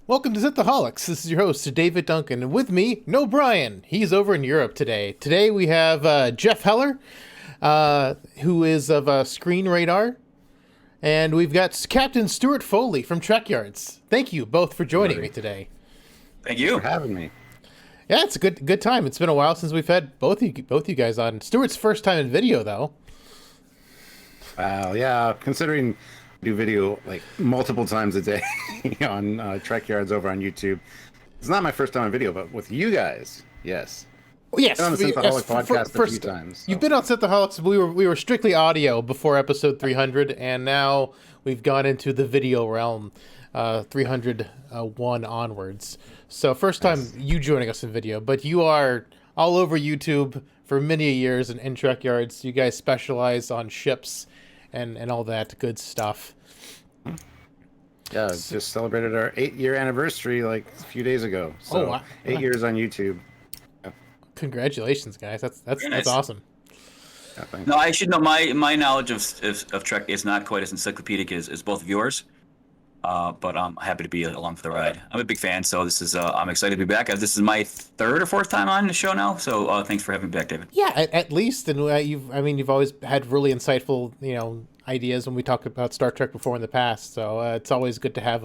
Welcome to Synthaholics. This is your host, David Duncan, and with me, no Brian. He's over in Europe today. Today we have Jeff Heller, who is of Screen Radar, and we've got Captain Stuart Foley from Trekyards. Thank you both for joining me today. Thank you for having me. Yeah, it's a good time. It's been a while since we've had both you guys on. Stuart's first time in video, though. Yeah, considering I do video like multiple times a day on Trekyards over on YouTube. It's not my first time on video, but with you guys, yes. Oh, yes, I've been on the Synthaholic podcast a few times. So. You've been on Synthaholics. We were strictly audio before episode 300, and now we've gone into the video realm, 301 onwards. So first time you joining us in video, but you are all over YouTube for many years in Trekyards. You guys specialize on ships and all that good stuff. Yeah, just celebrated our 8-year anniversary like a few days ago. So wow. 8 years on YouTube. Congratulations, guys. That's awesome. Yeah, No, I should know my knowledge of Trek is not quite as encyclopedic as both of yours. But I'm happy to be along for the ride. I'm a big fan, so this is I'm excited to be back. This is my third or fourth time on the show now, so thanks for having me back, David. Yeah, at least, and you've always had really insightful ideas when we talked about Star Trek before in the past. So it's always good to have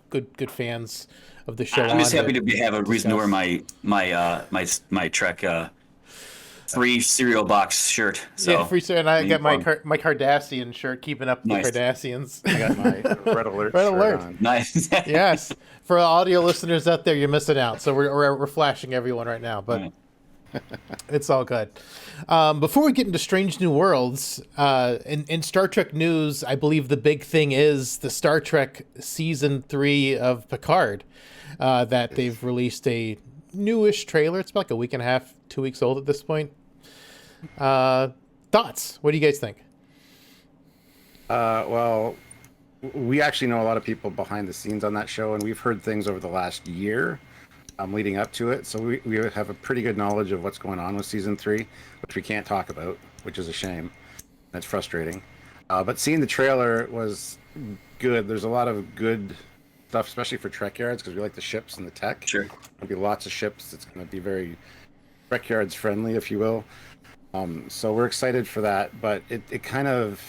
good fans of the show. I'm just happy to have a reason to wear my Trek free cereal box shirt. So yeah, free cereal, and I got my Cardassian shirt, keeping up with the Cardassians. I got my Red Alert. Red Alert. On. Nice. Yes, for audio listeners out there, you're missing out. So we're flashing everyone right now, but it's all good. Before we get into Strange New Worlds, in Star Trek news, I believe the big thing is the Star Trek season 3 of Picard, that they've released a newish trailer. It's about like a week and a half, 2 weeks old at this point. Thoughts? What do you guys think? Well, we actually know a lot of people behind the scenes on that show, and we've heard things over the last year leading up to it. So we have a pretty good knowledge of what's going on with season 3, which we can't talk about, which is a shame. That's frustrating. But seeing the trailer was good. There's a lot of good stuff, especially for Trekyards, because we like the ships and the tech. Sure. There'll be lots of ships. It's going to be very Trekyards friendly, if you will. So we're excited for that. But it kind of,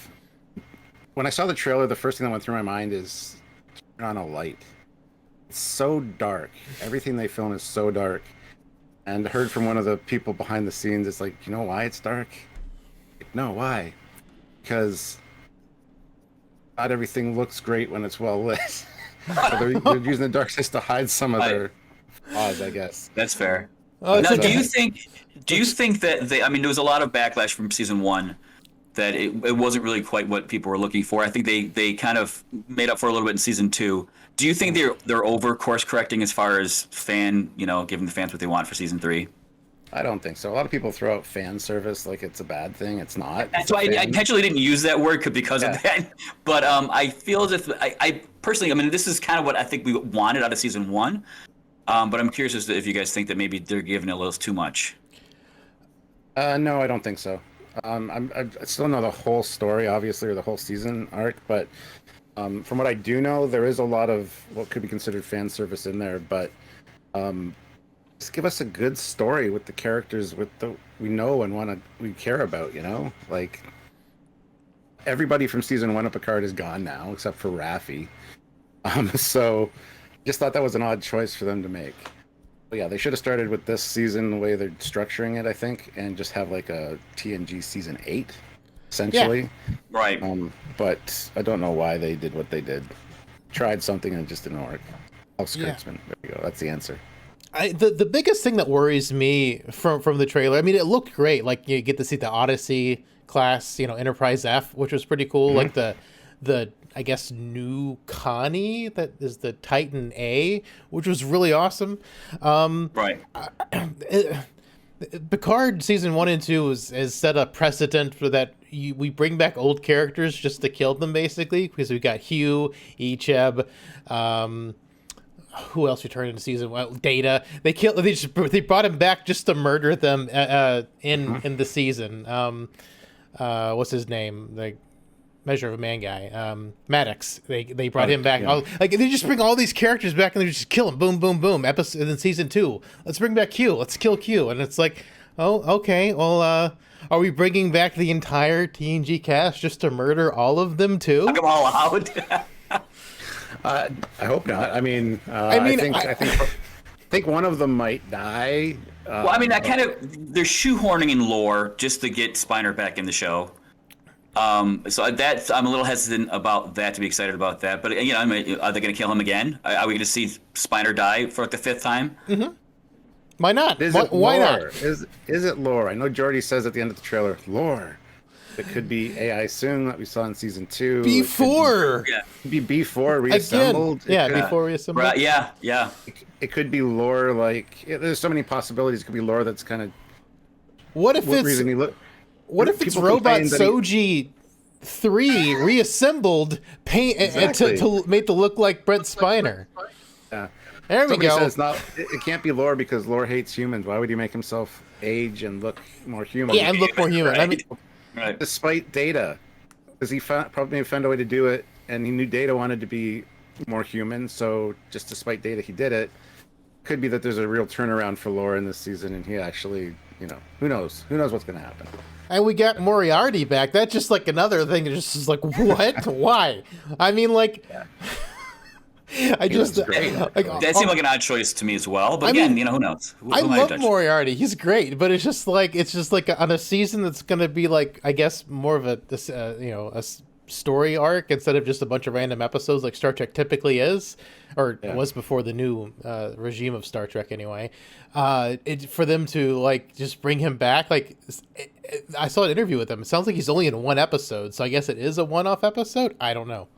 when I saw the trailer, the first thing that went through my mind is turn on a light. It's so dark. Everything they film is so dark. And I heard from one of the people behind the scenes, it's like, you know why it's dark? No, why? Because not everything looks great when it's well lit. So they're using the dark sides to hide some of their flaws, I guess. That's fair. Oh, now, do you think that there was a lot of backlash from season 1 that it wasn't really quite what people were looking for. I think they kind of made up for a little bit in season 2. Do you think they're over course correcting as far as giving the fans what they want for season 3? I don't think so. A lot of people throw out fan service like it's a bad thing. It's not. That's why I intentionally didn't use that word because of that. But I feel as if I personally, this is kind of what I think we wanted out of season 1. But I'm curious as to if you guys think that maybe they're giving it a little too much. No, I don't think so. I still know the whole story, obviously, or the whole season arc, but from what I do know, there is a lot of what could be considered fan service in there, but just give us a good story with the characters we know and we care about, like everybody from season 1 of Picard is gone now except for Raffi. So just thought that was an odd choice for them to make. But yeah, they should have started with this season the way they're structuring it, I think, and just have like a TNG season 8 essentially. Yeah. Right. But I don't know why they did what they did. Tried something and it just didn't work. Kurtzman. There you go. That's the answer. The biggest thing that worries me from the trailer, it looked great. Like you get to see the Odyssey class, Enterprise F, which was pretty cool. Mm-hmm. Like the I guess new Connie that is the Titan A, which was really awesome. Right. Picard season 1 and 2 has set a precedent for that. We bring back old characters just to kill them, basically, because we got Hugh, Icheb, who else returned in season 1? Data. They brought him back just to murder them in the season. What's his name? Measure of a Man guy, Maddox. They brought him back. Yeah. Like they just bring all these characters back and they just kill them. Boom, boom, boom. Episode in season 2. Let's bring back Q. Let's kill Q. And it's like, oh, okay. Well, are we bringing back the entire TNG cast just to murder all of them too? Knock them all out. I hope not. I think one of them might die. Well, I mean, that kind of they're shoehorning in lore just to get Spiner back in the show. So that's I'm a little hesitant about that, to be excited about that. But you know, are they going to kill him again? Are we going to see Spiner die for like the 5th time? Mm-hmm. Why not? Why not? Is it lore? I know Geordi says at the end of the trailer, lore. It could be AI Soon that we saw in season 2. B4. It could be B4 reassembled. Again. Yeah, B4 reassembled. Right, yeah. It could be lore. Like there's so many possibilities. It could be lore that's kind of. What if it's Robot Soji 3 reassembled, to make to look like Brent Spiner? Yeah. There we go. Says it can't be lore because lore hates humans. Why would he make himself age and look more human? Yeah, and look more human. Right. I mean, right. Despite Data, because he probably found a way to do it, and he knew Data wanted to be more human. So just despite Data, he did it. Could be that there's a real turnaround for lore in this season, and he actually, who knows? Who knows what's going to happen? And we got Moriarty back. That's just like another thing. It's just like, what? Why? I mean, like. Yeah. That seemed like an odd choice to me as well. But again, who knows? I love Moriarty. He's great, but it's just like on a season that's going to be like, I guess, more of a story arc instead of just a bunch of random episodes like Star Trek typically is, or was before the new regime of Star Trek anyway. For them to like just bring him back, like I saw an interview with him. It sounds like he's only in one episode, so I guess it is a one-off episode. I don't know.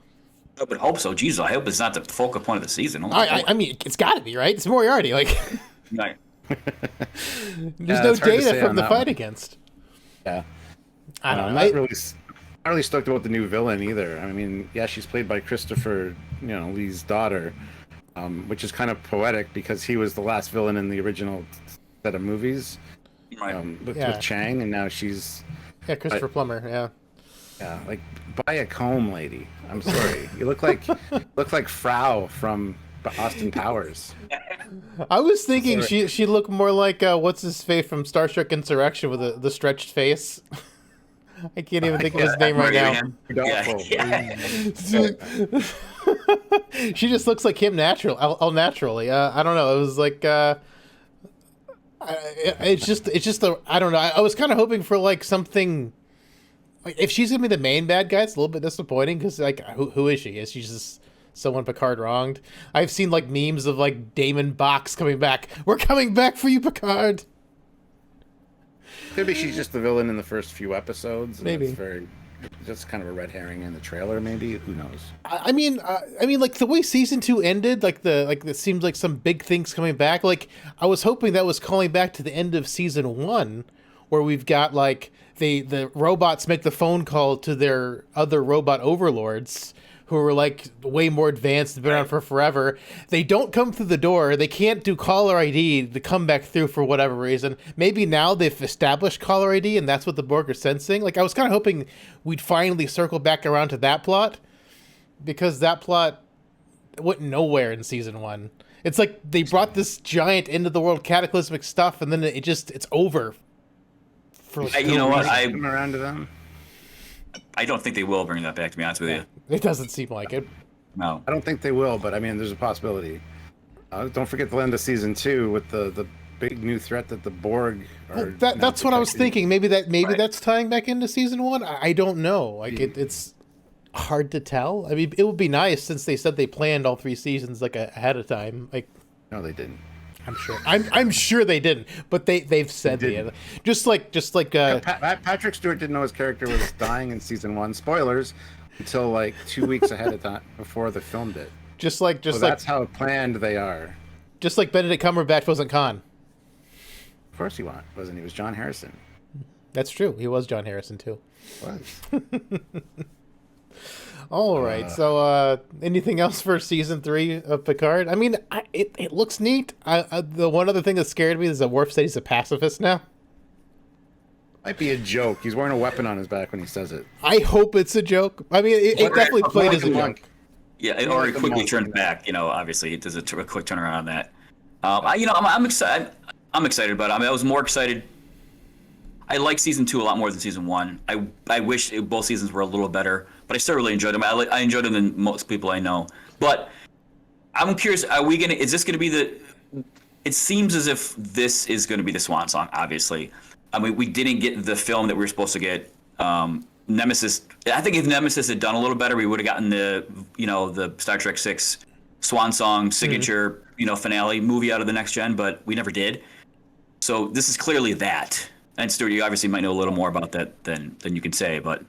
I would hope so. Jesus, I hope it's not the focal point of the season. I mean, it's got to be, right? It's Moriarty. Like, right. There's no Data from the fight against. Yeah. I don't know. I'm not really stoked about the new villain either. I mean, yeah, she's played by Christopher, Lee's daughter, which is kind of poetic because he was the last villain in the original set of movies with Chang, and now she's... Yeah, Christopher Plummer, yeah. Yeah, like buy a comb, lady. I'm sorry. You look like Frau from Austin Powers. I was thinking she looked more like what's his face from Star Trek Insurrection with the stretched face. I can't even think of his name right now. She just looks like him naturally. I don't know. It was like it's just I don't know. I was kind of hoping for like something. Like, if she's gonna be the main bad guy, it's a little bit disappointing because like who is she? Is she just someone Picard wronged? I've seen like memes of like Damon Box coming back. We're coming back for you, Picard. Maybe she's just the villain in the first few episodes. Maybe it's just kind of a red herring in the trailer. Maybe, who knows? I mean, like the way season 2 ended, it seems like some big things coming back. Like I was hoping that was calling back to the end of season 1, where we've got like. The robots make the phone call to their other robot overlords who are like way more advanced and been around for forever. They don't come through the door. They can't do caller ID to come back through for whatever reason. Maybe now they've established caller ID and that's what the Borg are sensing. Like I was kind of hoping we'd finally circle back around to that plot because that plot went nowhere in season 1. It's like they brought this giant end of the world cataclysmic stuff and then it's over. You know what? Come around to them. I don't think they will bring that back. To be honest with you, it doesn't seem like it. No, I don't think they will. But I mean, there's a possibility. Don't forget the end of season 2 with the big new threat that the Borg are. That's what I was thinking. Maybe that's tying back into season 1. I don't know. Like it's hard to tell. I mean, it would be nice since they said they planned all 3 seasons like ahead of time. Like, no, they didn't. I'm sure. I'm sure they didn't, but they've said they just like Patrick Stewart didn't know his character was dying in season 1. Spoilers, until like 2 weeks ahead of time before they filmed it. That's how planned they are. Just like Benedict Cumberbatch wasn't Khan. Of course he wasn't. He was John Harrison. That's true. He was John Harrison too. Was. All right. So, anything else for season 3 of Picard? I mean, it looks neat. The one other thing that scared me is that Worf said he's a pacifist now. Might be a joke. He's wearing a weapon on his back when he says it. I hope it's a joke. I mean, it definitely played as a joke. Yeah, or it quickly turned back. Obviously, it does a quick turnaround on that. I'm excited. I'm excited about it. I mean, I was more excited. I like season 2 a lot more than season 1. I wish both seasons were a little better, but I still really enjoyed them. I enjoyed them than most people I know. But I'm curious, is this gonna be it seems as if this is gonna be the swan song, obviously. I mean, we didn't get the film that we were supposed to get. Nemesis, I think if Nemesis had done a little better, we would have gotten the Star Trek 6 swan song signature, finale movie out of the next gen, but we never did. So this is clearly that. And Stuart, you obviously might know a little more about that than you can say, but.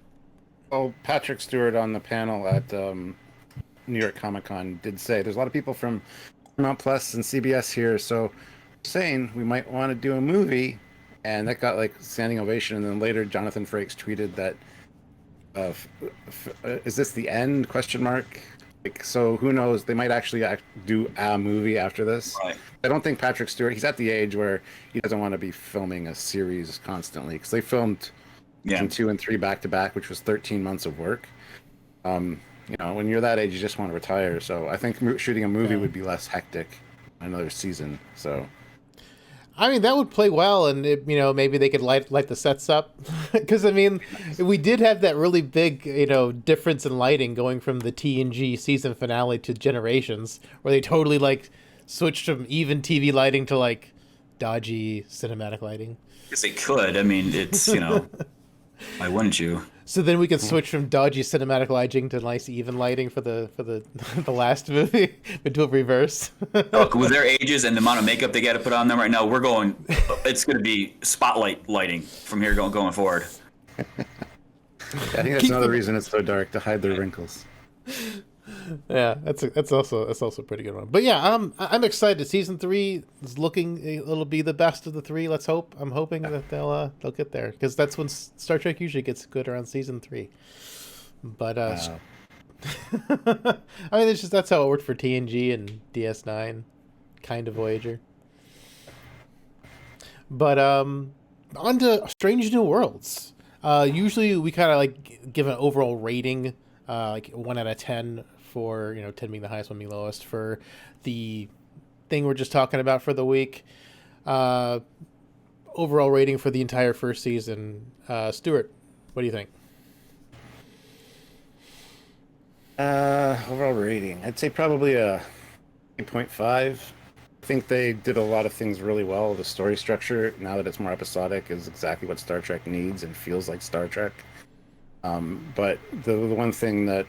Well, Patrick Stewart on the panel at New York Comic Con did say there's a lot of people from Paramount Plus and CBS here, so saying we might want to do a movie, and that got like standing ovation. And then later, Jonathan Frakes tweeted that, "Is this the end?" ? Like, so who knows? They might actually do a movie after this. Right. I don't think Patrick Stewart. He's at the age where he doesn't want to be filming a series constantly, because they filmed season 2 and 3 back to back, which was 13 months of work. When you're that age, you just want to retire. So I think shooting a movie would be less hectic another season. So. I mean, that would play well, and maybe they could light the sets up, because I mean, we did have that really big difference in lighting going from the TNG season finale to Generations, where they totally switched from even TV lighting to dodgy cinematic lighting. Yes, they could. I mean, it's why wouldn't you? So then we could switch from dodgy cinematic lighting to nice even lighting for the the last movie. We do a reverse. Look, with their ages and the amount of makeup they got to put on them right now, it's going to be spotlight lighting from here going forward. I think that's another reason it's so dark, to hide their wrinkles. Yeah, that's also a pretty good one. But yeah, I'm excited. Season 3 is looking, it'll be the best of the 3. Let's hope. I'm hoping that they'll get there, because that's when Star Trek usually gets good, around season 3. But I mean, that's how it worked for TNG and DS9, kind of Voyager. But on to Strange New Worlds. Usually we kind of give an overall rating, 1 out of 10 for 10 being the highest, 1 being lowest, for the thing we're just talking about for the week. Overall rating for the entire first season. Stuart, what do you think? Overall rating, I'd say probably a 8.5. I think they did a lot of things really well. The story structure, now that it's more episodic, is exactly what Star Trek needs and feels like Star Trek. But the one thing that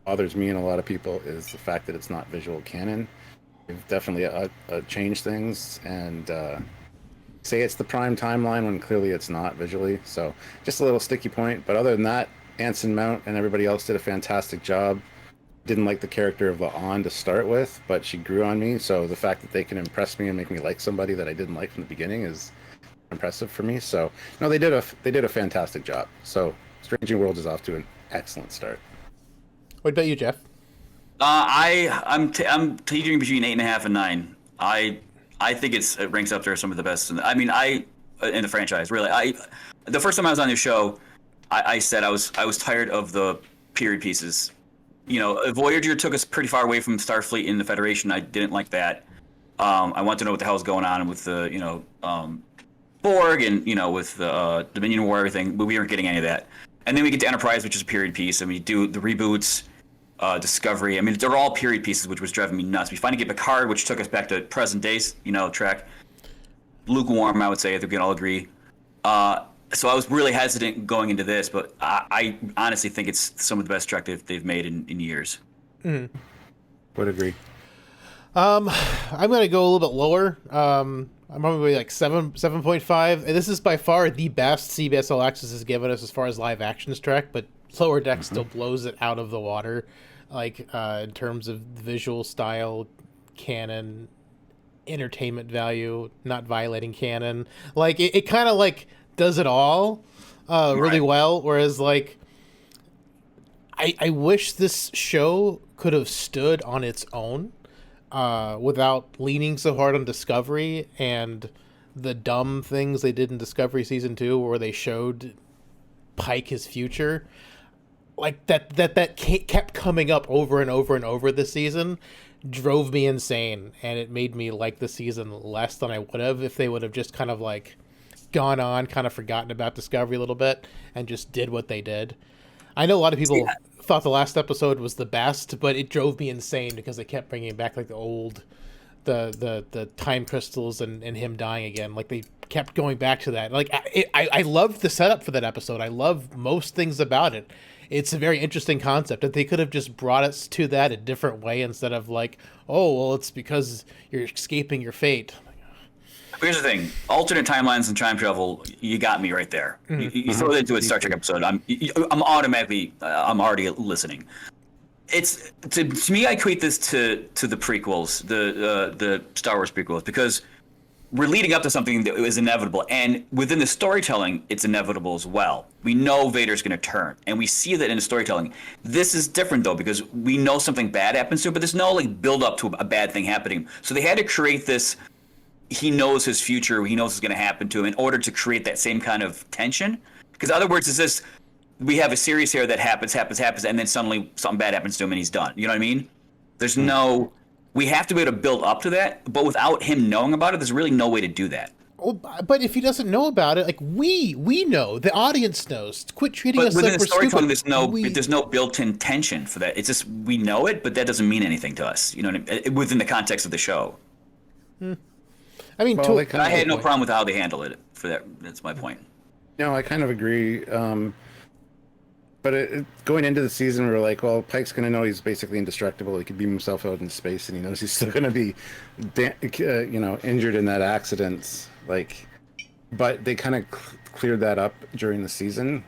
bothers me and a lot of people is the fact that it's not visual canon. They've definitely changed things and say it's the prime timeline when clearly it's not visually. So just a little sticky point. But other than that, Anson Mount and everybody else did a fantastic job. Didn't like the character of La'an to start with, but she grew on me. So the fact that they can impress me and make me like somebody that I didn't like from the beginning is impressive for me. So no, they did a fantastic job. So Strange New Worlds is off to an excellent start. What about you, Jeff? I'm teetering between 8.5 and 9. I think it ranks up there as some of the best. In the franchise, really. The first time I was on this show, I said I was tired of the period pieces. Voyager took us pretty far away from Starfleet in the Federation. I didn't like that. I want to know what the hell's going on with the Borg and with the Dominion War, everything. But we weren't getting any of that. And then we get to Enterprise, which is a period piece, and we do the reboots, Discovery. I mean, they're all period pieces, which was driving me nuts. We finally get Picard, which took us back to present day, Trek. Lukewarm, I would say. I think we can all agree. So I was really hesitant going into this, but I honestly think it's some of the best Trek they've made in years. Mm-hmm. Would agree. I'm going to go a little bit lower. I'm probably 7.5. And this is by far the best CBS All Access has given us as far as live actions Trek, but Lower Deck still blows it out of the water, in terms of visual style, canon, entertainment value, not violating canon. It kind of does it all really well, whereas I wish this show could have stood on its own without leaning so hard on Discovery and the dumb things they did in Discovery season 2, where they showed Pike his future, like that kept coming up over and over and over this season, drove me insane, and it made me like the season less than I would have if they would have just kind of like gone on, kind of forgotten about Discovery a little bit, and just did what they did. I know a lot of people thought the last episode was the best, but it drove me insane because they kept bringing back like the old, the time crystals and him dying again. Like they kept going back to that. Like I loved the setup for that episode. I love most things about it. It's a very interesting concept that they could have just brought us to that a different way instead of like, oh, well, it's because you're escaping your fate. Here's the thing: alternate timelines and time travel. You got me right there. You throw it into a Star Trek episode. I'm automatically. I'm already listening. It's to me. I equate this to the prequels, the Star Wars prequels, because we're leading up to something that is inevitable, and within the storytelling, it's inevitable as well. We know Vader's going to turn, and we see that in the storytelling. This is different though, because we know something bad happens to him, but there's no like build up to a bad thing happening. So they had to create this. He knows his future. He knows what's going to happen to him in order to create that same kind of tension. Because in other words, it's this: we have a series here that happens, and then suddenly something bad happens to him, and he's done. You know what I mean? There's no. We have to be able to build up to that, but without him knowing about it, there's really no way to do that. Well, but if he doesn't know about it, like we know, the audience knows. Quit treating us like we're storytelling, stupid. There's no built-in tension for that. It's just we know it, but that doesn't mean anything to us. You know what I mean? Within the context of the show. I mean, I had no problem with how they handle it. For that, that's my point. No, I kind of agree. But going into the season, we were like, well, Pike's going to know he's basically indestructible. He could beam himself out into space, and he knows he's still going to be, injured in that accident. Like, but they kind of cleared that up during the season,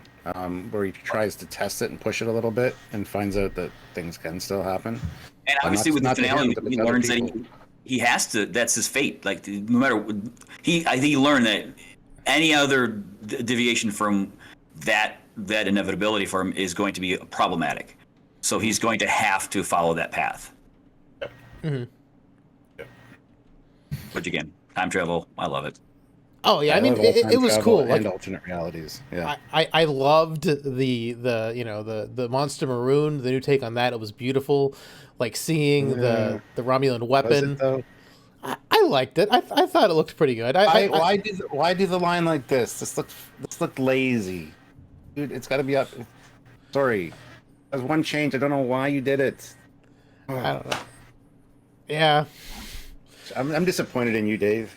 where he tries to test it and push it a little bit, and finds out that things can still happen. And obviously, with the finale, he learns that he has to. That's his fate. Like, no matter I think he learned that any other deviation from that inevitability for him is going to be problematic. So he's going to have to follow that path. Mm-hmm. But again, time travel, I love it. Oh yeah, I mean it was cool. And like, alternate realities. Yeah, I loved the Monster Maroon, the new take on that. It was beautiful. Like seeing the Romulan weapon. Was it, though? I liked it. I thought it looked pretty good. Why do the line like this? This looked lazy. Dude, it's got to be up. Sorry. There's one change. I don't know why you did it. I don't know. Yeah. I'm disappointed in you, Dave.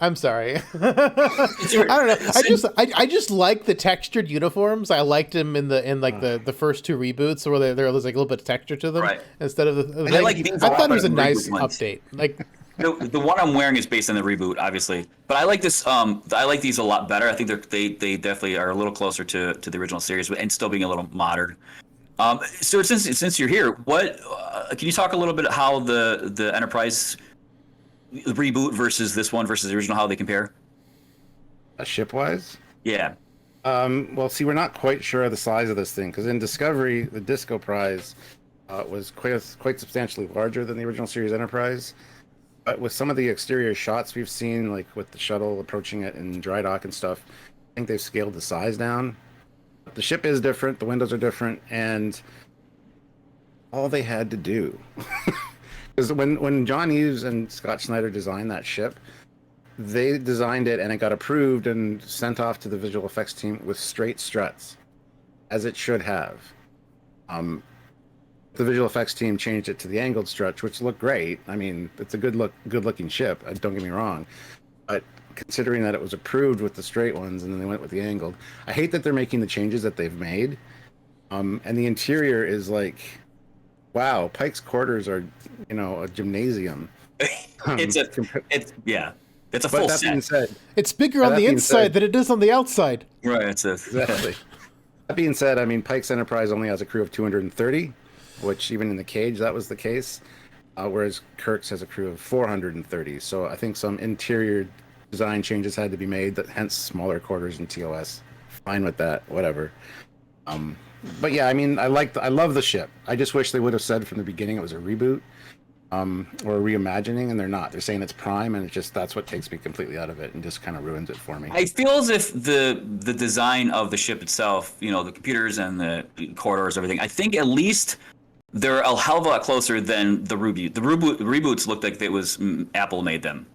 I'm sorry. I don't know. I just like the textured uniforms. I liked them in the first two reboots where there was like a little bit of texture to them, right. Instead of the. I thought it was a nice update. Like. The one I'm wearing is based on the reboot, obviously, but I like this. I like these a lot better. I think they definitely are a little closer to the original series, and still being a little modern. So since you're here, what can you talk a little bit how the Enterprise reboot versus this one versus the original, how they compare? Ship-wise? Yeah. Well, see, we're not quite sure of the size of this thing because in Discovery, the Disco Prize was quite substantially larger than the original series Enterprise. But with some of the exterior shots we've seen, like with the shuttle approaching it in dry dock and stuff, I think they've scaled the size down. The ship is different, the windows are different, and all they had to do. Because when John Hughes and Scott Snyder designed that ship, they designed it and it got approved and sent off to the visual effects team with straight struts, as it should have. The visual effects team changed it to the angled struts, which looked great. I mean, it's a good-looking ship. Don't get me wrong, but considering that it was approved with the straight ones and then they went with the angled, I hate that they're making the changes that they've made. And the interior is like, wow, Pike's quarters are, a gymnasium. It's a full that set. Being said, it's bigger on the inside than it is on the outside. Right. Exactly. That being said, I mean, Pike's Enterprise only has a crew of 230. Which even in the cage, that was the case, whereas Kirk's has a crew of 430. So I think some interior design changes had to be made, hence smaller quarters in TOS. Fine with that, whatever. But yeah, I mean, I love the ship. I just wish they would have said from the beginning it was a reboot. or reimagining, and they're not. They're saying it's Prime, and that's what takes me completely out of it and just kind of ruins it for me. I feel as if the design of the ship itself, you know, the computers and the corridors, everything. I think at least they're a hell of a lot closer than the reboot. The reboots looked like it was Apple made them.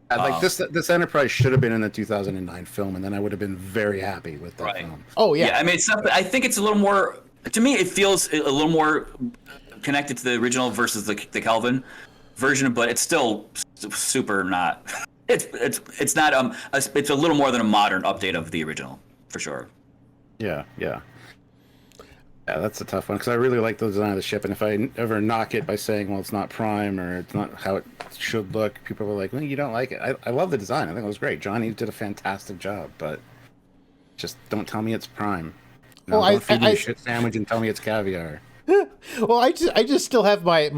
Like this Enterprise should have been in the 2009 film, and then I would have been very happy with that film. Oh yeah. I mean, it's not. I think it's a little more. To me, it feels a little more connected to the original versus the Kelvin version, but it's still super not. It's not. It's a little more than a modern update of the original, for sure. Yeah, that's a tough one because I really like the design of the ship, and if I ever knock it by saying, well, it's not Prime or it's not how it should look, people were like, well, you don't like it. I love the design. I think it was great. Johnny did a fantastic job, but just don't tell me it's Prime. No, don't feed me a shit sandwich and tell me it's caviar. Well, I just still have my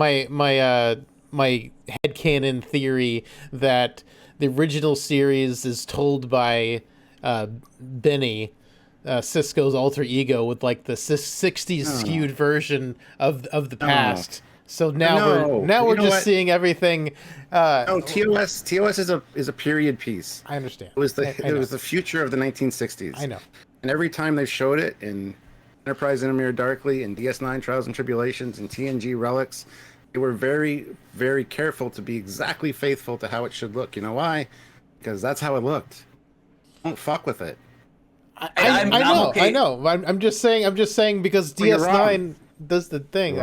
headcanon theory that the original series is told by Benny, Cisco's alter ego, with like the 60s skewed version of the past. So now we're just seeing everything. TOS is a period piece. I understand. It was the future of the 1960s. I know. And every time they've showed it in Enterprise Intermere Darkly and DS9 Trials and Tribulations and TNG Relics, they were very, very careful to be exactly faithful to how it should look. You know why? Because that's how it looked. Don't fuck with it. I know. I'm just saying because DS9 does the thing.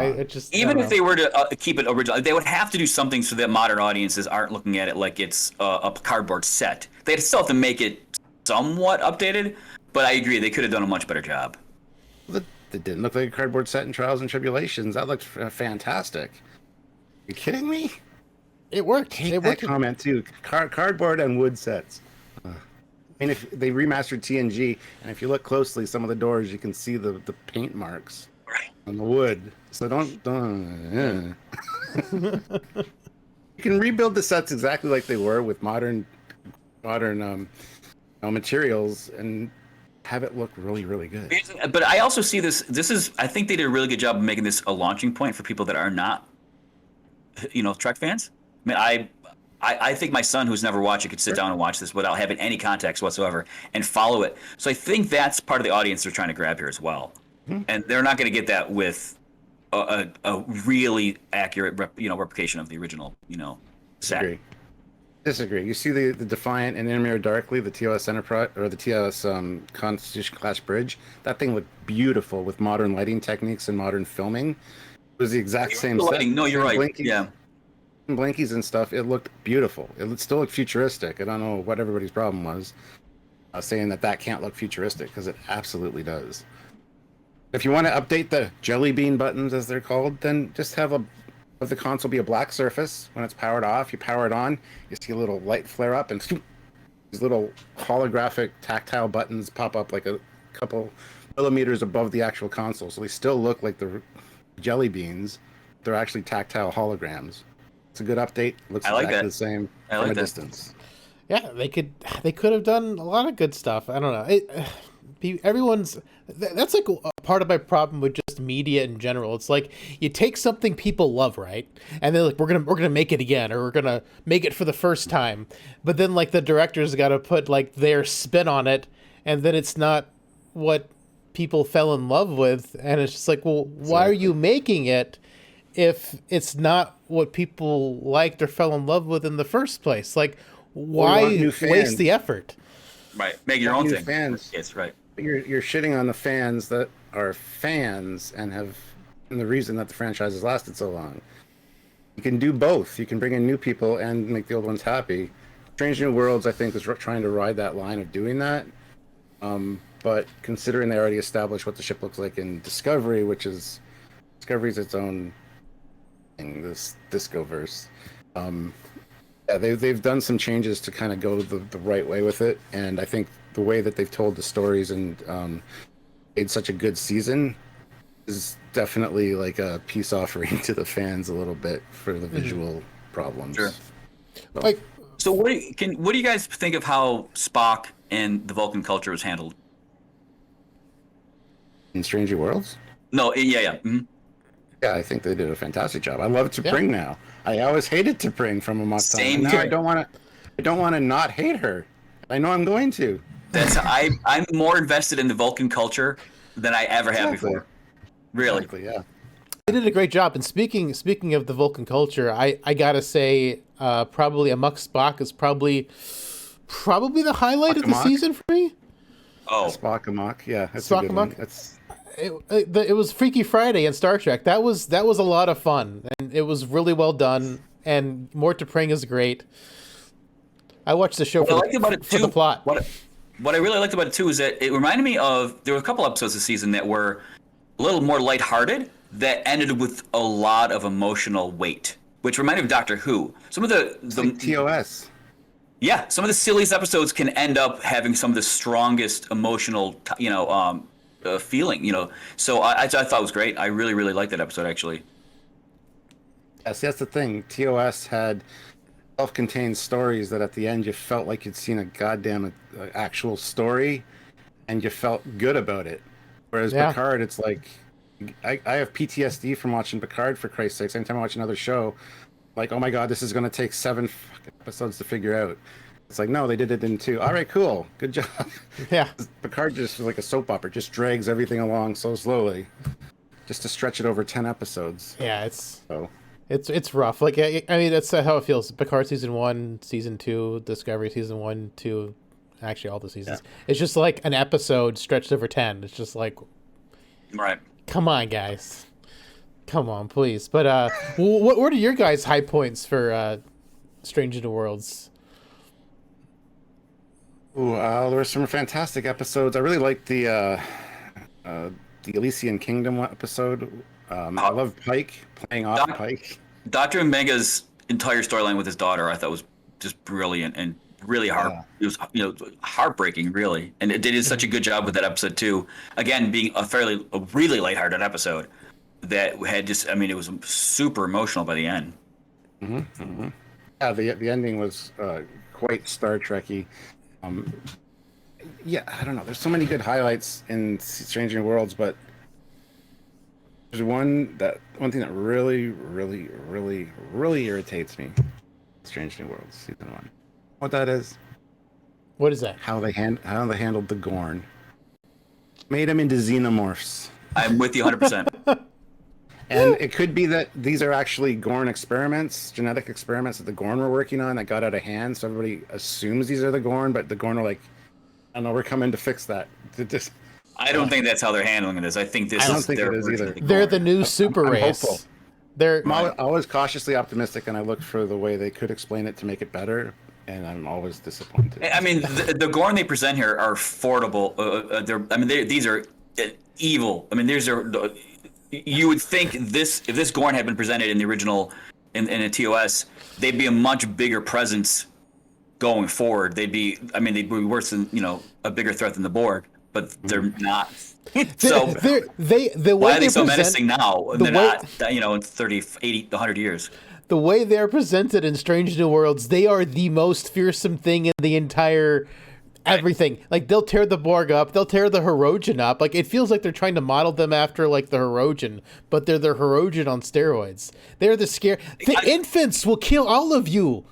Even if they were to keep it original, they would have to do something so that modern audiences aren't looking at it like it's a cardboard set. They'd still have to make it somewhat updated, but I agree they could have done a much better job. It didn't look like a cardboard set in Trials and Tribulations. That looked fantastic. Are you kidding me? It worked. Hate that comment too. Cardboard and wood sets. I mean, if they remastered TNG, and if you look closely, some of the doors you can see the paint marks on the wood. So don't. You can rebuild the sets exactly like they were with modern materials and have it look really, really good. But I also see this is, I think they did a really good job of making this a launching point for people that are not, Trek fans. I mean, I think my son, who's never watched it, could sit down and watch this without having any context whatsoever and follow it. So I think that's part of the audience they're trying to grab here as well. Mm-hmm. And they're not going to get that with a really accurate replication of the original, set. Disagree. You see the Defiant and Intermere Darkly, the TOS Enterprise or the TOS Constitution class bridge. That thing looked beautiful with modern lighting techniques and modern filming. It was the exact same set. No, you're right. Blinkies, yeah, blinkies and stuff. It looked beautiful. It still looked futuristic. I don't know what everybody's problem was saying that can't look futuristic, because it absolutely does. If you want to update the jelly bean buttons, as they're called, then just have the console be a black surface. When it's powered off, you power it on, you see a little light flare up, and these little holographic tactile buttons pop up like a couple millimeters above the actual console. So they still look like the jelly beans. They're actually tactile holograms. It's a good update. Looks exactly the same from a distance. Yeah, they could have done a lot of good stuff. I don't know. That's like a part of my problem with just media in general. It's like you take something people love, right? And they're like, we're gonna make it again, or we're gonna make it for the first time. But then like the director's got to put like their spin on it, and then it's not what people fell in love with. And it's just like, well, why are you making it if it's not what people liked or fell in love with in the first place? Like, why waste the effort? Right, make your own thing. Fans. Yes, right. You're shitting on the fans that are fans and the reason that the franchise has lasted so long. You can do both. You can bring in new people and make the old ones happy. Strange New Worlds, I think, was trying to ride that line of doing that. But considering they already established what the ship looks like in Discovery, Discovery's its own thing, this Discoverse. They've done some changes to kind of go the right way with it, and I think the way that they've told the stories and made such a good season is definitely like a peace offering to the fans a little bit for the visual problems. Sure. So what do you guys think of how Spock and the Vulcan culture was handled in Strange New Worlds? No, yeah. Mm-hmm. Yeah, I think they did a fantastic job. I love T'Pring now. I always hated T'Pring from Amok Time. Same Now here. I don't want to not hate her. I know I'm going to. I'm more invested in the Vulcan culture than I ever have before. Really. Exactly, yeah. They did a great job. And speaking of the Vulcan culture, I gotta say, probably Amok Spock is probably the highlight of the season for me. Oh, Spock Amok, yeah. That's Spock a good Amok? one. That's It was Freaky Friday in Star Trek. That was a lot of fun, and it was really well done. And Mort T'Pring is great. I watched the show for the plot. What I really liked about it too is that it reminded me of, there were a couple episodes this season that were a little more lighthearted that ended with a lot of emotional weight, which reminded me of Doctor Who. Some of the like TOS. Yeah, some of the silliest episodes can end up having some of the strongest emotional, feeling. So I thought it was great. I really, really liked that episode actually. Yes, that's the thing. TOS had self-contained stories that at the end you felt like you'd seen a goddamn actual story, and you felt good about it. Whereas Picard, it's like I have PTSD from watching Picard, for Christ's sakes. Anytime I watch another show, like, oh my god, this is going to take 7 fucking episodes to figure out. It's like, no, they did it in 2. All right, cool, good job. Yeah, Picard just was like a soap opera, just drags everything along so slowly, just to stretch it over 10 episodes. yeah, it's So rough. Like, I mean, that's how it feels. Picard season 1, season 2, Discovery season 1, 2, actually all the seasons. Yeah. It's just like an episode stretched over 10. It's just like, right. Come on, guys. Come on, please. But what are your guys' high points for Strange New Worlds? Ooh, there were some fantastic episodes. I really liked the Elysian Kingdom episode. I love Pike playing off Pike. Dr. Omega's entire storyline with his daughter, I thought was just brilliant and really hard. Yeah. It was, heartbreaking, really, and it did such a good job with that episode too. Again, being a really lighthearted episode that had just, I mean, it was super emotional by the end. Mm-hmm, mm-hmm. Yeah, the ending was quite Star Trekky. Yeah, I don't know. There's so many good highlights in Strange New Worlds, but there's one thing that really, really, really, really irritates me. Strange New Worlds season 1. What that is? What is that? How they handled the Gorn. Made them into xenomorphs. I'm with you 100%. And it could be that these are actually Gorn experiments, genetic experiments that the Gorn were working on that got out of hand. So everybody assumes these are the Gorn, but the Gorn are like, I don't know, we're coming to fix that. I don't think that's how they're handling this. I think this I don't think it is either. They're the new super race. Hopeful. I'm always cautiously optimistic, and I look for the way they could explain it to make it better, and I'm always disappointed. I mean, the Gorn they present here are affordable. These are evil. I mean, you would think if this Gorn had been presented in the original in a TOS, they'd be a much bigger presence going forward. They'd be worse than, a bigger threat than the Borg, but they're not. So why are they so menacing now? They're not, in 30, 80, 100 years. The way they're presented in Strange New Worlds, they are the most fearsome thing in the entire everything. Like, they'll tear the Borg up, they'll tear the Hirogen up. Like, it feels like they're trying to model them after, like, the Hirogen, but they're the Hirogen on steroids. They're the infants will kill all of you.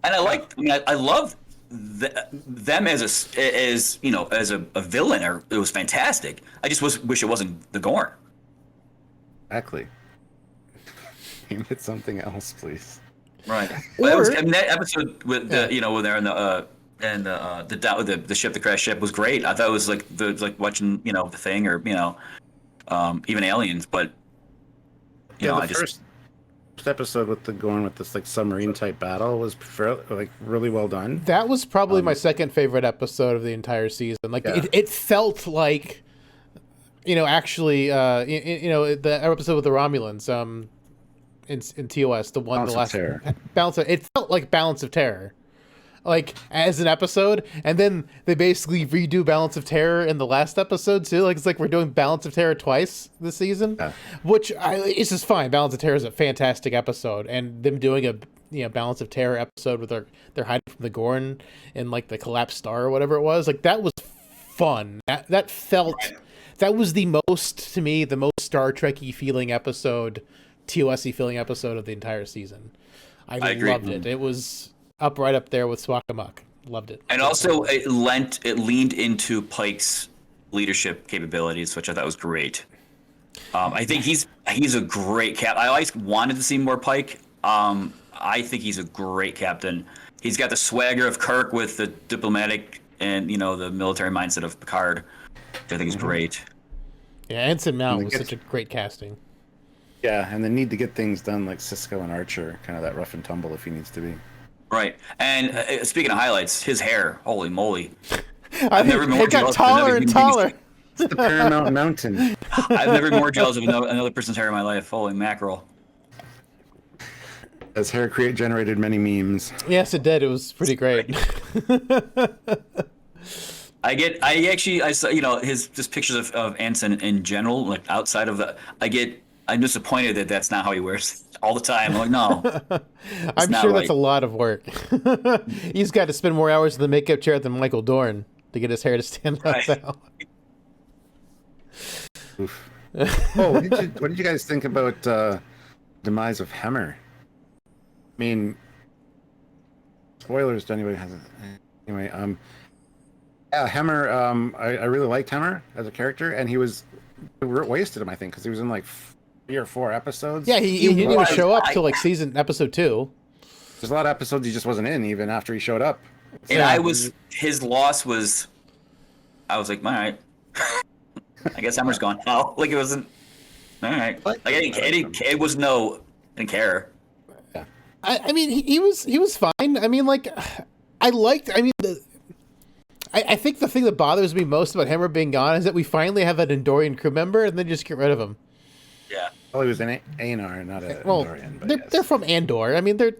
And I love them as a villain. Or it was fantastic. I just wish it wasn't the Gorn. Exactly. Name it something else, please. Right. But that episode with when they're in the ship, the crash ship, was great. I thought it was like watching the Thing, or even Aliens. But first episode with the Gorn with this like submarine type battle was really well done. That was probably my second favorite episode of the entire season. Like, it felt like, actually, the episode with the Romulans, in TOS, the one, it felt like Balance of Terror, like, as an episode, and then they basically redo Balance of Terror in the last episode too. Like, it's like we're doing Balance of Terror twice this season, which it's just fine. Balance of Terror is a fantastic episode, and them doing a Balance of Terror episode with they're hiding from the Gorn in like the collapsed star or whatever it was, like, that was fun. That felt that was the most Star Trek-y feeling episode, TOS-y feeling episode of the entire season. I agree. loved it. It was right up there with Swak Amok. Loved it. And also it leaned into Pike's leadership capabilities, which I thought was great. I think he's a great cap. I always wanted to see more Pike. I think he's a great captain. He's got the swagger of Kirk with the diplomatic and the military mindset of Picard, which I think is great. Yeah, Ensign Mount was such a great casting. Yeah, and the need to get things done like Sisko and Archer, kind of that rough and tumble if he needs to be. Right. And speaking of highlights, his hair, holy moly. It got taller and taller. It's the Paramount Mountain. I've never been more jealous of another person's hair in my life. Holy mackerel. As hair generated many memes. Yes, it did. It was pretty great. I saw, his just pictures of Anson in general, like outside of I'm disappointed that that's not how he wears all the time. I'm like, no. I'm sure that's a lot of work. He's got to spend more hours in the makeup chair than Michael Dorn to get his hair to stand out that long. Oof. Oh, what did you guys think about demise of Hemmer? I mean, spoilers to anybody who hasn't. Anyway, yeah, Hemmer. I really liked Hemmer as a character, and we wasted him, I think, because he was in like 3 or 4 episodes. Yeah, he didn't even show up till like episode 2. There's a lot of episodes he just wasn't in even after he showed up. And his loss was, I was like, all right. I guess Hemmer's gone now. Like, it wasn't, all right. Like, I didn't care. Yeah. I mean, he was fine. I mean, like, I think the thing that bothers me most about Hemmer being gone is that we finally have an Andorian crew member and then just get rid of him. Yeah. Well, he was an Aenar, not an Andorian. But they're from Andor. I mean, they're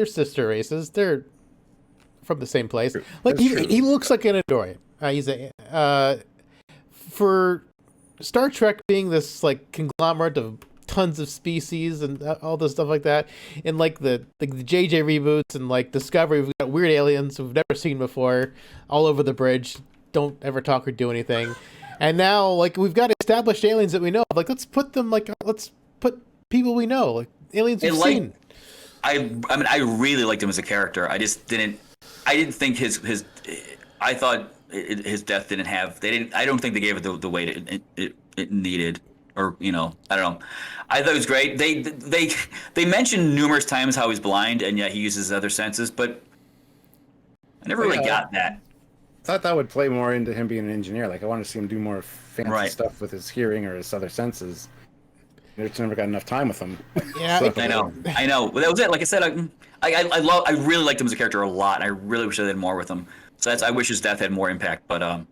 sister races. They're from the same place. Like he looks like an Andorian. He's for Star Trek being this like conglomerate of tons of species and all this stuff like that, and like the JJ reboots and like Discovery, we've got weird aliens we've never seen before all over the bridge, don't ever talk or do anything, and now like we've got established aliens that we know, like let's put people we know, like aliens we've seen. I mean, I really liked him as a character. I didn't think I thought his death didn't have. I don't think they gave it the weight it needed, or I don't know. I thought it was great. They mentioned numerous times how he's blind and yet he uses his other senses, but I never really got that. I thought that would play more into him being an engineer. Like I wanted to see him do more fancy stuff with his hearing or his other senses. There's never got enough time with him. Yeah, So- I know. But that was it. Like I said, I really liked him as a character a lot. I really wish I did more with him. So I wish his death had more impact. But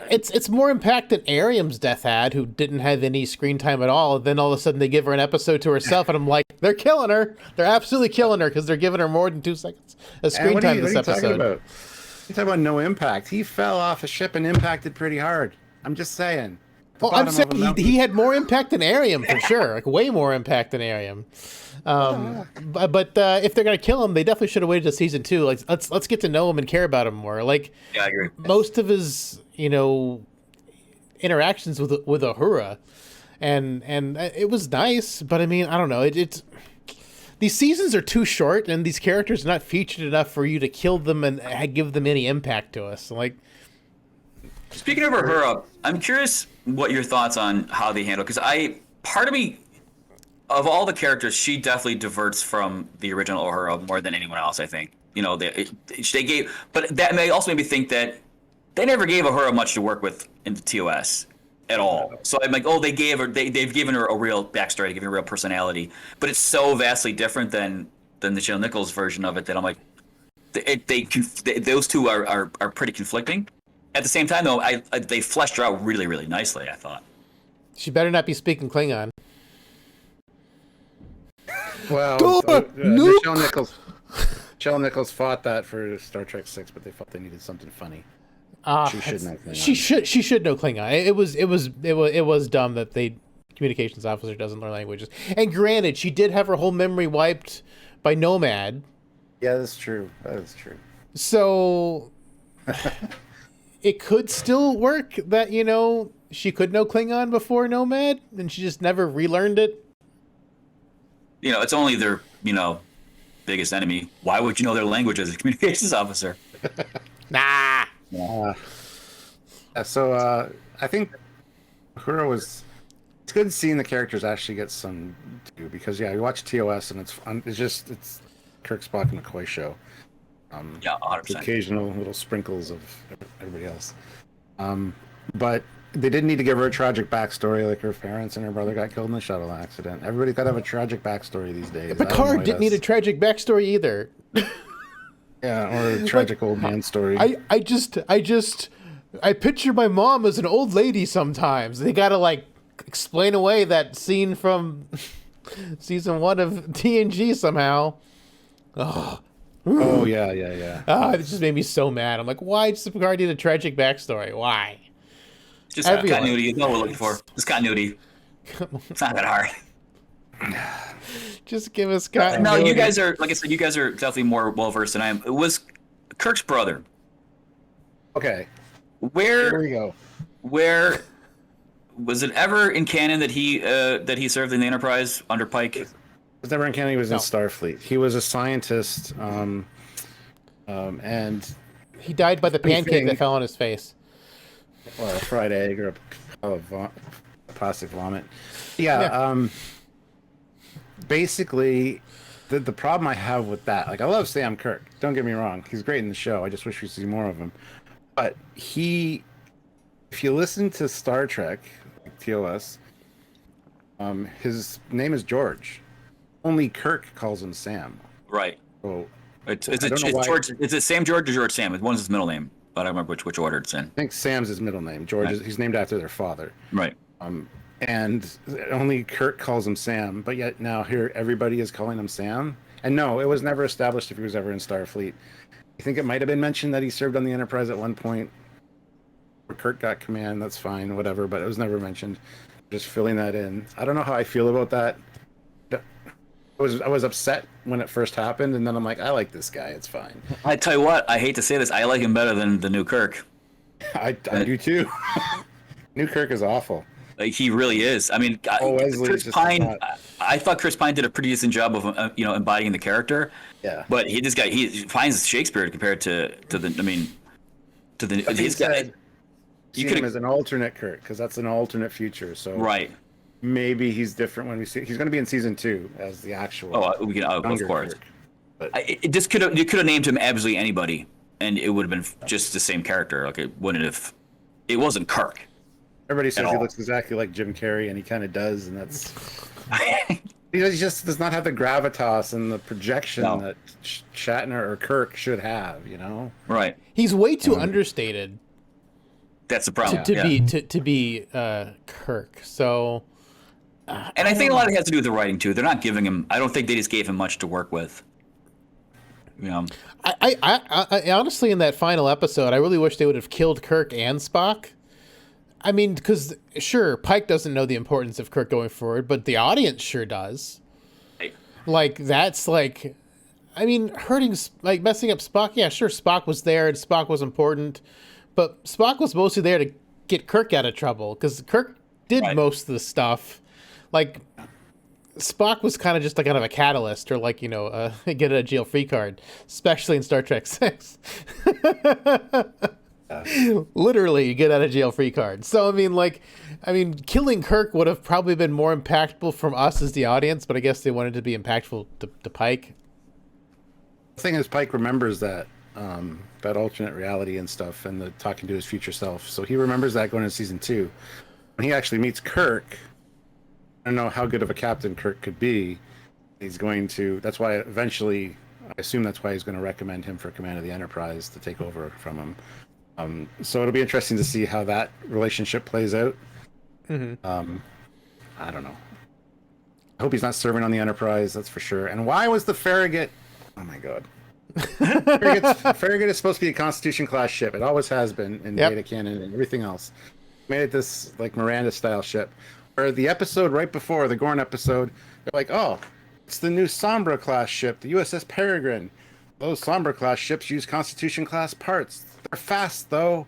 it's more impact than Ariam's death had, who didn't have any screen time at all. Then all of a sudden they give her an episode to herself, and I'm like, they're killing her. They're absolutely killing her because they're giving her more than 2 seconds of screen time this episode. You're talking about no impact. He fell off a ship and impacted pretty hard. I'm just saying. Well, I'm saying he had more impact than Ariam for sure, like way more impact than Ariam. But if they're gonna kill him, they definitely should have waited to season 2. Like let's get to know him and care about him more. Like, yeah, I agree. Most of his interactions with Uhura, and it was nice. But I mean, I don't know. It's these seasons are too short, and these characters are not featured enough for you to kill them and give them any impact to us. Like, Speaking of Uhura, I'm curious what your thoughts on how they handle, because part of me, of all the characters, she definitely diverts from the original Uhura more than anyone else, I think. They gave, but that may also make me think that they never gave Uhura much to work with in the TOS at all. So I'm like, they've given her a real backstory, given her a real personality, but it's so vastly different than the Nichelle Nichols version of it that I'm like, those two are pretty conflicting. At the same time, though, they fleshed her out really, really nicely, I thought. She better not be speaking Klingon. Well, Nichelle Nichols fought that for Star Trek 6, but they felt they needed something funny. She should know Klingon. She should know Klingon. It was dumb that the communications officer doesn't learn languages. And granted, she did have her whole memory wiped by Nomad. Yeah, that's true. That is true. So it could still work that she could know Klingon before Nomad, and she just never relearned it. It's only their, biggest enemy. Why would you know their language as a communications officer? Nah. So I think Uhura was. It's good seeing the characters actually get some due because you watch TOS and it's Kirk, Spock, and McCoy show. Yeah, 100%. Occasional little sprinkles of everybody else. But they didn't need to give her a tragic backstory like her parents and her brother got killed in the shuttle accident. Everybody's got to have a tragic backstory these days. Picard didn't need a tragic backstory either. Yeah, or a tragic old man story. I picture my mom as an old lady sometimes. They gotta explain away that scene from season 1 of TNG somehow. Oh yeah. It just made me so mad. I'm like, why does Picard need a tragic backstory? Why? Just continuity. That's all we're looking for. Just continuity. It's not that hard. Just give us continuity. No, you guys are, like I said, you guys are definitely more well versed than I am. It was Kirk's brother. Okay. Here we go. Where was it ever in canon that he served in the Enterprise under Pike? It was never in canon. He was in Starfleet. He was a scientist, and he died by the pancake that fell on his face, or a fried egg, or a plastic vomit. Yeah. Basically, the problem I have with that, I love Sam Kirk. Don't get me wrong; he's great in the show. I just wish we see more of him. But if you listen to Star Trek, TOS, his name is George. Only Kirk calls him Sam. Right. So Is it Sam George or George Sam? One's his middle name, but I don't remember which order it's in. I think Sam's his middle name. George he's named after their father. Right. And only Kirk calls him Sam, but yet now here everybody is calling him Sam. And no, it was never established if he was ever in Starfleet. I think it might have been mentioned that he served on the Enterprise at one point. Where Kirk got command, that's fine, whatever, but it was never mentioned. Just filling that in. I don't know how I feel about that. I was upset when it first happened, and then I'm like, I like this guy, it's fine. I tell you what, I hate to say this, I like him better than the new Kirk. I do too. New Kirk is awful. He really is. I mean, Chris Pine. I thought Chris Pine did a pretty decent job of embodying the character. Yeah. But he finds Shakespeare compared to his guy. You see him as an alternate Kirk because that's an alternate future. So right. Maybe he's different when we see. He's going to be in season 2 as the actual. Of course. Kirk. But you could have named him absolutely anybody, and it would have been just the same character. It wouldn't have. It wasn't Kirk. Everybody says he looks exactly like Jim Carrey, and he kind of does, and that's because he just does not have the gravitas and the projection that Shatner or Kirk should have. Right. He's way too understated. That's the problem. To be Kirk. So. And I think a lot of it has to do with the writing too. They're not giving him. I don't think they just gave him much to work with. I honestly, in that final episode, I really wish they would have killed Kirk and Spock. I mean, because sure, Pike doesn't know the importance of Kirk going forward, but the audience sure does. Right. That's hurting, messing up Spock. Yeah, sure, Spock was there and Spock was important, but Spock was mostly there to get Kirk out of trouble because Kirk did most of the stuff. Spock was kind of just kind of a catalyst or get out of jail free card, especially in Star Trek 6. Literally, you get out of jail free card. So killing Kirk would have probably been more impactful from us as the audience, but I guess they wanted to be impactful to Pike. The thing is, Pike remembers that alternate reality and stuff, and the talking to his future self. So he remembers that going into season 2. When he actually meets Kirk, I don't know how good of a captain Kirk could be. He's going to. That's why eventually, I assume that's why he's going to recommend him for command of the Enterprise to take over from him. So it'll be interesting to see how that relationship plays out. Mm-hmm. I don't know. I hope he's not serving on the Enterprise, that's for sure. And why was the Farragut... Oh my god. Farragut is supposed to be a Constitution-class ship. It always has been in data canon and everything else. Made it this Miranda-style ship. Where the episode right before, the Gorn episode, they're like, oh, it's the new Sombra-class ship, the USS Peregrine. Those Sombra-class ships use Constitution-class parts. They're fast, though.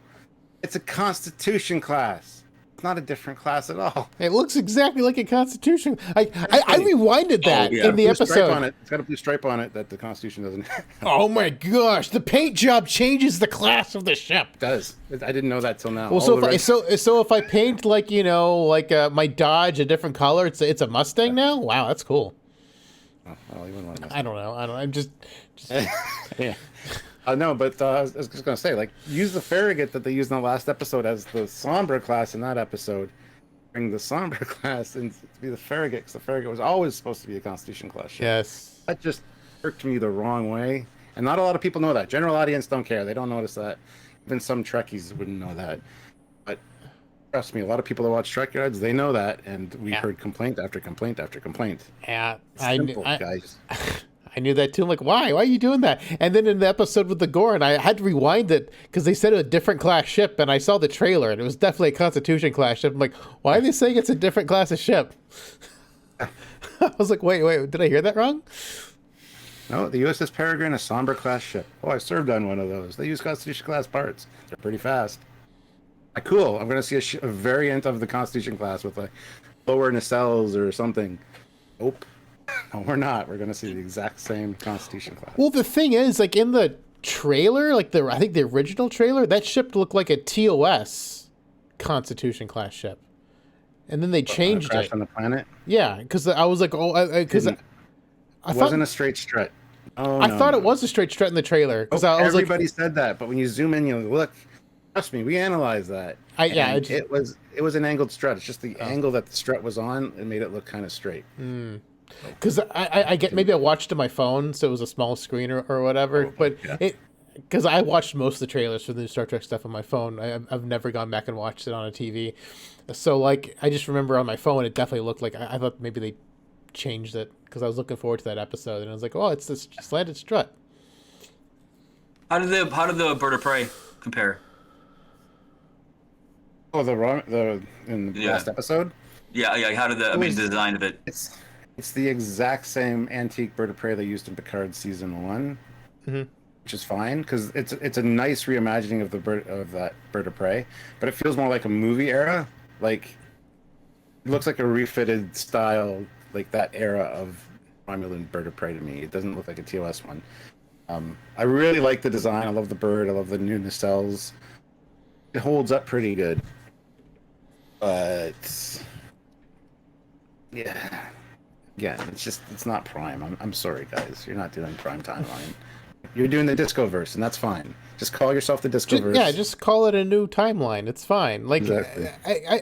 It's a Constitution class. It's not a different class at all. It looks exactly like a Constitution. I rewinded that in the episode. It's got a blue stripe on it that the Constitution doesn't have. Oh my gosh! The paint job changes the class of the ship. It does. I didn't know that till now. Well, so if I paint like my Dodge a different color, it's a Mustang now. Wow, that's cool. Oh, well, even one I don't know. I'm just. Yeah. No, but I was just gonna say, like, use the Farragut that they used in the last episode as the Sombra class in that episode. Bring the Sombra class and to be the Farragut, because the Farragut was always supposed to be a Constitution class ship. Yes. That just irked me the wrong way, and not a lot of people know that. General audience don't care; they don't notice that. Even some Trekkies wouldn't know that. But trust me, a lot of people that watch Trekyards, they know that, and we heard complaint after complaint after complaint. Yeah, Simple, guys. I knew that too. I'm like, why? Why are you doing that? And then in the episode with the Gorn, I had to rewind it because they said a different class ship, and I saw the trailer, and it was definitely a Constitution class ship. I'm like, why are they saying it's a different class of ship? I was like, wait, did I hear that wrong? No, the USS Peregrine, a Sombra class ship. Oh, I served on one of those. They use Constitution class parts. They're pretty fast. Cool. I'm going to see a variant of the Constitution class with like lower nacelles or something. Nope. No, we're not. We're going to see the exact same Constitution class. Well, the thing is, like in the trailer, I think the original trailer, that ship looked like a TOS Constitution class ship, and then they changed Crash it on the planet. Yeah, because I was like, it wasn't a straight strut. Oh, I thought it was a straight strut in the trailer because everybody said that, but when you zoom in, you look. Trust me, we analyzed that. It was an angled strut. It's just the angle that the strut was on and made it look kind of straight. Because I get, maybe I watched it on my phone, so it was a small screen or whatever. Because I watched most of the trailers for the new Star Trek stuff on my phone. I've never gone back and watched it on a TV. So like I just remember on my phone, it definitely looked like I thought maybe they changed it because I was looking forward to that episode, and I was like, oh, it's this slanted strut. How did the Bird of Prey compare? Oh, in the last episode? Yeah. How did the design of it? It's the exact same antique Bird of Prey they used in Picard season 1, which is fine because it's a nice reimagining of that Bird of Prey, but it feels more like a movie era. Like it looks like a refitted style, like that era of Romulan Bird of Prey to me. It doesn't look like a TOS one. I really like the design. I love the bird. I love the new nacelles. It holds up pretty good. But yeah, it's not Prime. I'm sorry, guys. You're not doing Prime timeline. You're doing the Discoverse, and that's fine. Just call yourself the Discoverse. Just call it a new timeline. It's fine. Like, exactly.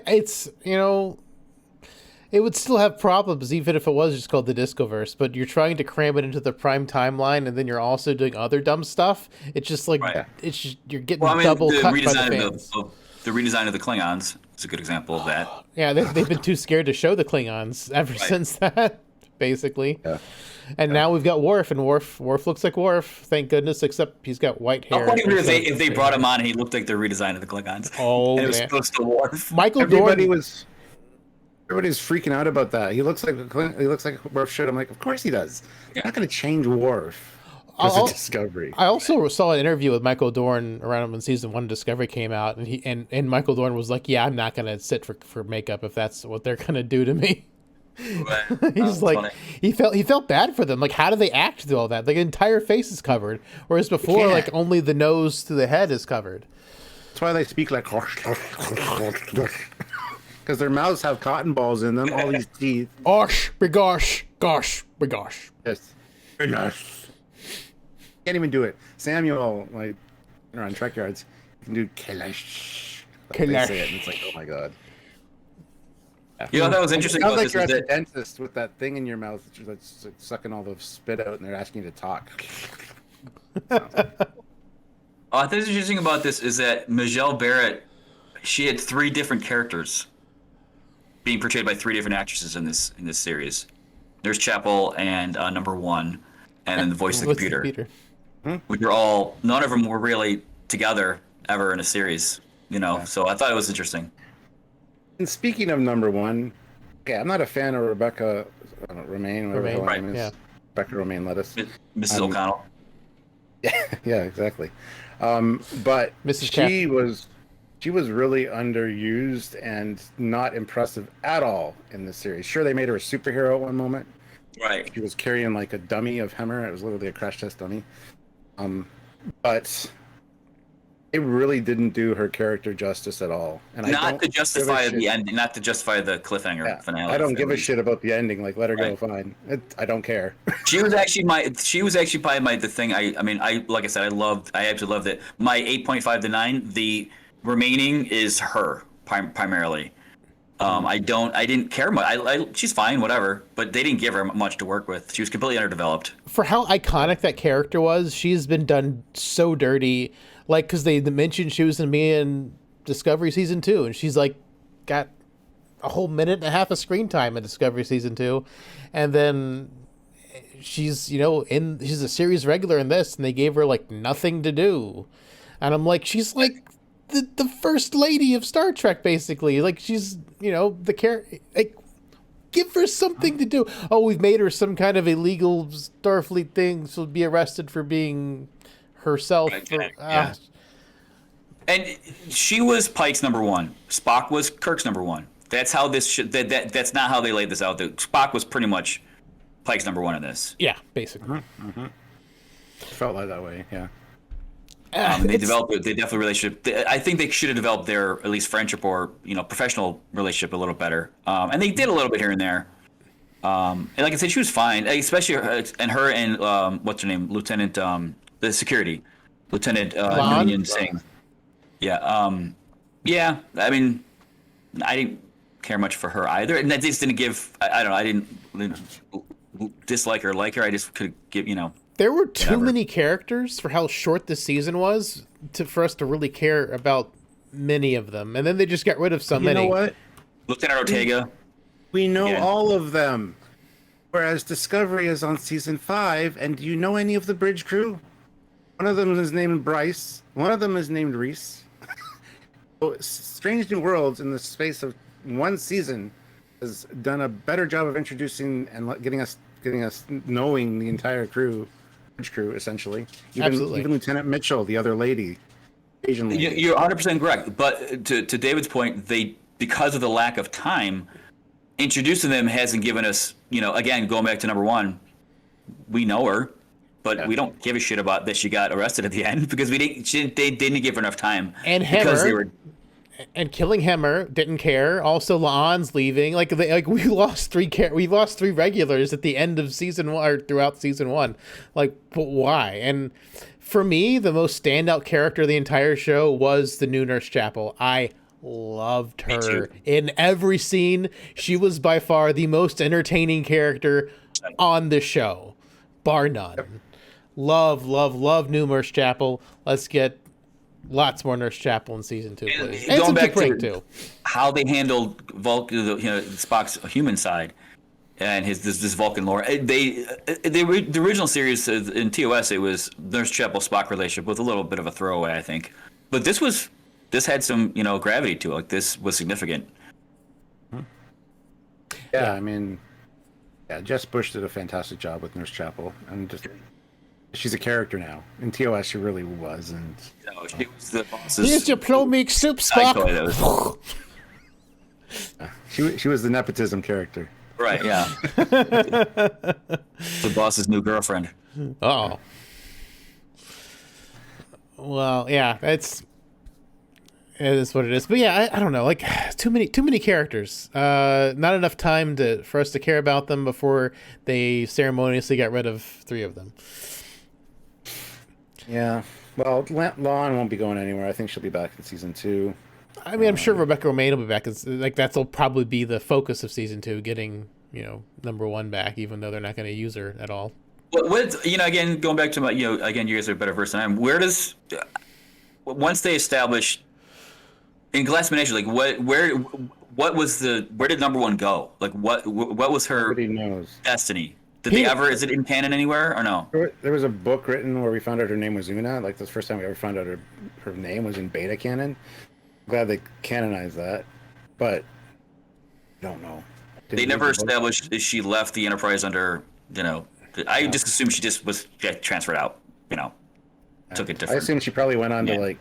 It's it would still have problems even if it was just called the Discoverse. But you're trying to cram it into the Prime timeline, and then you're also doing other dumb stuff. It's just like it's just, you're getting double cut by the fans. The redesign of the Klingons is a good example of that. Yeah, they've been too scared to show the Klingons ever since that, basically. Yeah. And now we've got Worf, and Worf looks like Worf, thank goodness, exce's he's got white hair. How funny would it if they brought him on and he looked like the redesign of the Klingons? Oh, and it was supposed to Worf. Everybody was freaking out about that. He looks like Worf should. I'm like, of course he does. You're not going to change Worf. Discovery. I also saw an interview with Michael Dorn around when season 1 of Discovery came out, and Michael Dorn was like, "Yeah, I'm not gonna sit for makeup if that's what they're gonna do to me." He's like, funny. he felt bad for them. Like, how do they act through all that? Like, the entire face is covered, whereas before, like, only the nose to the head is covered. That's why they speak like because their mouths have cotton balls in them. All these teeth. Gosh, begosh, gosh, begosh. Yes. Can't even do it. Samuel, like, on Trekyards, can do Kalash. They say it, and it's like, oh my god. You know, that was interesting. It sounds like you're at the dentist with that thing in your mouth that's sucking all the spit out, and they're asking you to talk. I think what's interesting about this is that Majel Barrett, she had 3 different characters being portrayed by 3 different actresses in this series. There's Chapel and Number 1, and then the voice of the computer. Which are all, none of them were really together ever in a series, so I thought it was interesting. And speaking of Number 1, I'm not a fan of Rebecca Romaine, whatever her name is. Yeah. Rebecca Romaine Lettuce. Mrs. O'Connell. Yeah, exactly. But Mrs. she was she was really underused and not impressive at all in this series. Sure, they made her a superhero at one moment. Right. She was carrying like a dummy of Hemmer. It was literally a crash test dummy. But it really didn't do her character justice at all. And not to justify the end, not to justify the cliffhanger finale. I don't give a shit about the ending. Like, let her go, fine. I don't care. She was actually probably the thing. I like I said, I absolutely loved it. My 8.5 to 9. The remaining is her primarily. I didn't care much. She's fine, whatever. But they didn't give her much to work with. She was completely underdeveloped. For how iconic that character was, she's been done so dirty. Like, because they mentioned she was going to be in Discovery Season 2, and she's, like, got a whole minute and a half of screen time in Discovery Season 2. And then she's, she's a series regular in this, and they gave her, like, nothing to do. And I'm like, she's, like, the first lady of Star Trek, basically. Like, she's, the character... Like, give her something to do. Oh, we've made her some kind of illegal Starfleet thing. She'll be arrested for being... herself. And she was Pike's number 1. Spock was Kirk's number 1. That's how this should. That's not how they laid this out. Spock was pretty much Pike's number 1 in this. Yeah, basically. Felt like that way. Yeah. They developed relationship. I think they should have developed their at least friendship or professional relationship a little better. And they did a little bit here and there. And like I said, she was fine, especially her and what's her name, Lieutenant. The security, Lieutenant Union Singh. Yeah. Yeah. I mean, I didn't care much for her either, and that just didn't give. I don't know. I didn't dislike her, like her. I just could give. There were too many characters for how short this season was for us to really care about many of them, and then they just got rid of so many. You know what? Lieutenant Ortega. We know all of them, whereas Discovery is on season 5. And do you know any of the bridge crew? One of them is named Bryce. One of them is named Reese. So Strange New Worlds, in the space of one season, has done a better job of introducing and getting us knowing the entire bridge crew, essentially. Even Lieutenant Mitchell, the other lady, Asian lady. You're 100% correct. But to David's point, because of the lack of time, introducing them hasn't given us, again, going back to number 1, we know her. But we don't give a shit about that she got arrested at the end because they didn't give her enough time. And Hemmer, and killing Hemmer, didn't care. Also, La'an's leaving. We lost 3 regulars at the end of season 1 or throughout season 1. Like, but why? And for me, the most standout character of the entire show was the new Nurse Chapel. I loved her in every scene. She was by far the most entertaining character on the show, bar none. Yep. Love new Nurse Chapel. Let's get lots more Nurse Chapel in season 2, please. And going back to how they handled Spock's human side and this Vulcan lore. The original series in TOS, it was Nurse Chapel Spock relationship with a little bit of a throwaway, I think. But this had some gravity to it. Like, this was significant. Yeah, I mean, Jess Bush did a fantastic job with Nurse Chapel, and she's a character now. In TOS, she really wasn't. No, she was the boss's... Here's your plomeek soup, Spock. She was the nepotism character. Right, yeah. The boss's new girlfriend. Oh. Well, yeah, it is what it is. But yeah, I don't know. Like, too many characters. Not enough time for us to care about them before they ceremoniously got rid of 3 of them. Yeah. Well, Lon won't be going anywhere. I think she'll be back in season 2. I mean, I'm sure Rebecca Romaine will be back. That'll probably be the focus of season 2, getting number 1 back, even though they're not going to use her at all. Again, going back to my, again, you guys are better versed than I am. Once they establish in Glass Menagerie, like where did number 1 go? Like what was her destiny? Is it in canon anywhere or no? There was a book written where we found out her name was Una. Like, the first time we ever found out her name was in beta canon. I'm glad they canonized that, but I don't know. They never established if she left the Enterprise under, I just assumed she just was transferred out, took it different. I assume she probably went on to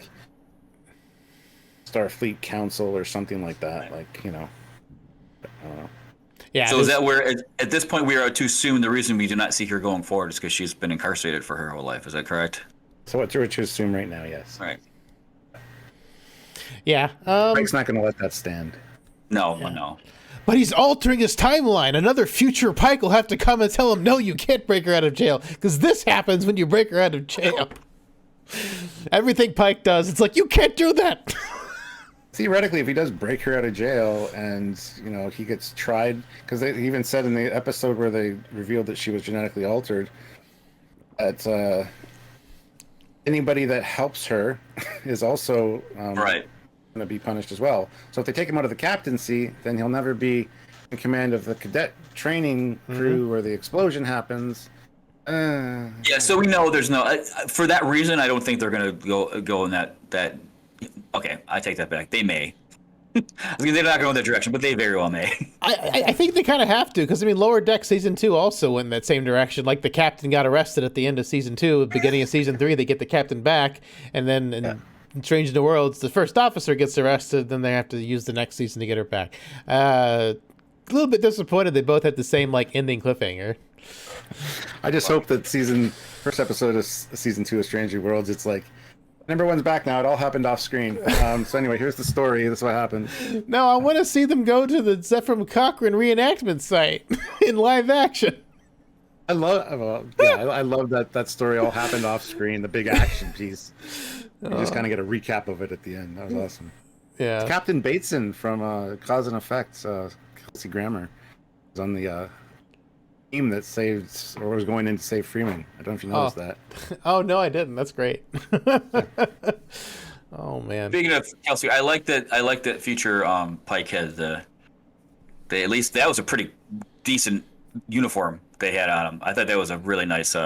Starfleet Council or something like that. Like, I don't know. Yeah. So is that where, at this point, we are to assume the reason we do not see her going forward is because she's been incarcerated for her whole life? Is that correct? So what to assume right now, yes. All right. Yeah. Mike's not going to let that stand. No. But he's altering his timeline. Another future Pike will have to come and tell him, no, you can't break her out of jail, because this happens when you break her out of jail. Everything Pike does, it's like, you can't do that. Theoretically, if he does break her out of jail and, he gets tried, because they even said in the episode where they revealed that she was genetically altered, that anybody that helps her is also Right. going to be punished as well. So if they take him out of the captaincy, then he'll never be in command of the cadet training crew where the explosion happens. Yeah, so we know there's no... for that reason, I don't think they're going to go in that... Okay, I take that back. They may. I mean, they're not going that direction, but they very well may. I think they kind of have to, because, Lower Deck Season 2 also went in that same direction. Like, the captain got arrested at the end of Season 2. At the beginning of Season 3, they get the captain back, and then in Strange New Worlds, the first officer gets arrested, then they have to use the next season to get her back. A little bit disappointed they both had the same, ending cliffhanger. I just hope that first episode of Season 2 of Strange New Worlds, it's like, number one's back now. It all happened off screen. So anyway, here's the story. This is what happened. No, I want to see them go to the Zephram Cochrane reenactment site in live action. I love that story all happened off screen. The big action piece. You just kind of get a recap of it at the end. That was awesome. Yeah. It's Captain Bateson from Cause and Effect. Kelsey Grammer was on the team that saved, or was going in to save Freeman. I don't know if you noticed that. Oh, no, I didn't. That's great. Oh, man. Speaking of Kelsey, I like that future Pike had they at least, that was a pretty decent uniform they had on him. I thought that was a really nice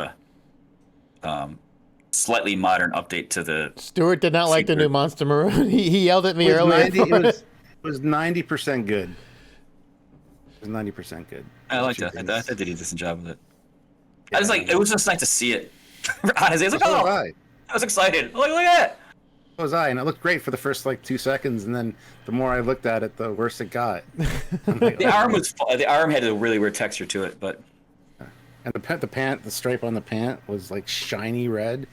slightly modern update to the... Stuart did not like the new Monster Maroon. He yelled at me earlier. It was 90% good. It was 90% good. I like that. I thought they did a decent job with it. Yeah, it was just nice to see it. Honestly, it's like, I was excited. Look at that. So was I, and it looked great for the first 2 seconds, and then the more I looked at it, the worse it got. The arm had a really weird texture to it, but... And the stripe on the pant was shiny red,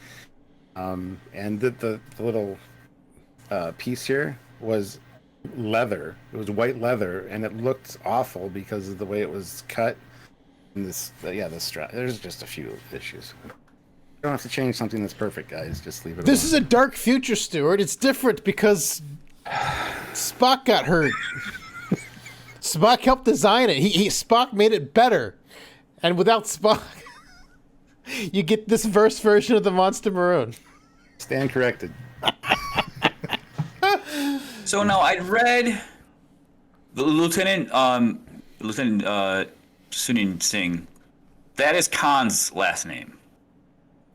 and the little piece here was leather. It was white leather, and it looked awful because of the way it was cut. And the strap. There's just a few issues. You don't have to change something that's perfect, guys. Just leave it. This is a dark future, Stuart. It's different because Spock got hurt. Spock helped design it. Spock made it better. And without Spock, you get this version of the Monster Maroon. Stand corrected. So now I read the Lieutenant Sunin Singh. That is Khan's last name.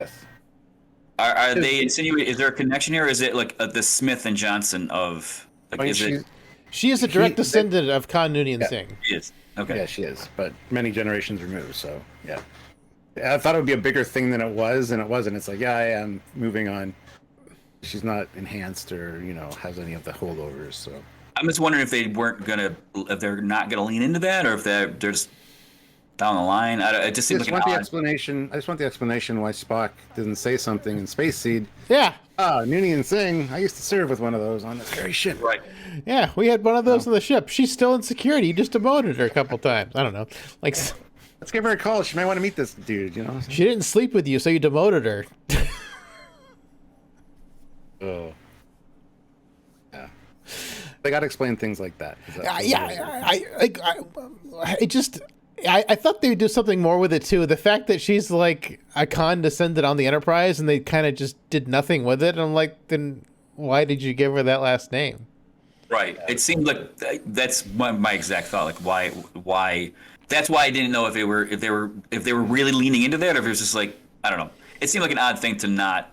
Yes. Are they insinuating? Is there a connection here? Or is it the Smith and Johnson of? She is a direct descendant of Khan Noonien Singh. She is. Okay. Yeah, she is, but many generations removed. So yeah, I thought it would be a bigger thing than it was, and it wasn't. It's I am moving on. She's not enhanced or has any of the holdovers. So I'm just wondering if they're not gonna lean into that, or if they're just down the line. It just seems like an odd... explanation. I just want the explanation why Spock didn't say something in Space Seed. Yeah. Noonien Singh. I used to serve with one of those on this very ship. Right. Yeah, we had one of those on the ship. She's still in security. You just demoted her a couple times. I don't know. Let's give her a call. She might want to meet this dude. She didn't sleep with you, so you demoted her. Oh. Yeah. They got to explain things like that. I thought they would do something more with it too. The fact that she's a Khan descendant on the Enterprise, and they kind of just did nothing with it. I'm then why did you give her that last name? Right. It seemed like that's my exact thought. Why? That's why I didn't know if they were really leaning into that, or if it was just I don't know. It seemed like an odd thing to not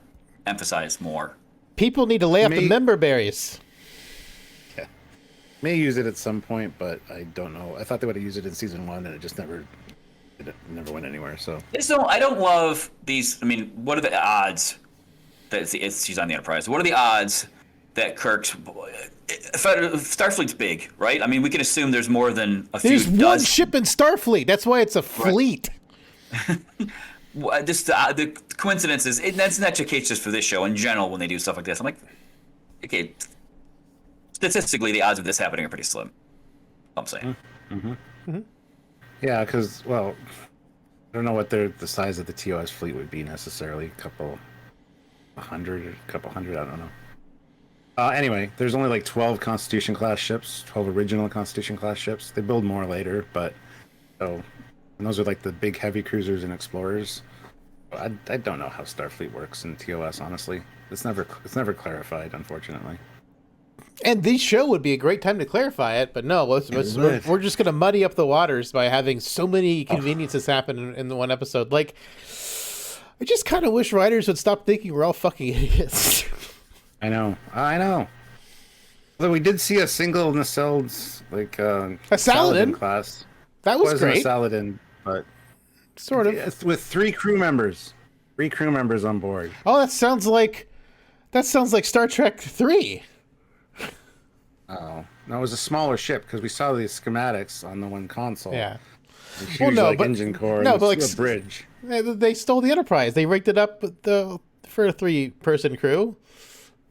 emphasize more. People need to lay off the member berries. Yeah. May use it at some point, but I don't know. I thought they would have used it in season 1, and it just never went anywhere. So I don't love these. I mean, what are the odds that she's on the Enterprise? What are the odds that Kirk's Starfleet's big, right? I mean, we can assume there's more than a few. There's one ship in Starfleet. That's why it's a fleet. Just the coincidences. That's not the case just for this show in general. When they do stuff like this, I'm like, okay. Statistically, the odds of this happening are pretty slim. I'm saying. Yeah, because I don't know what the size of the TOS fleet would be necessarily. A couple hundred. I don't know. Anyway, there's only like 12 Constitution class ships, 12 original Constitution class ships. They build more later, but and those are like the big heavy cruisers and explorers. I don't know how Starfleet works in TOS. Honestly, it's never clarified, unfortunately. And this show would be a great time to clarify it, but no, we're just going to muddy up the waters by having so many conveniences happen in the one episode. Like, I just kind of wish writers would stop thinking we're all fucking idiots. I know. Although we did see a single nacelles, like a Saladin class. That was Wasn't great. a Saladin, but sort of with 3 crew members. 3 crew members on board. Oh, that sounds like Star Trek 3. Oh, no, it was a smaller ship because we saw the schematics on the one console. Yeah. Huge, engine core. No, and but a bridge. They stole the Enterprise. They rigged it up for a 3-person crew.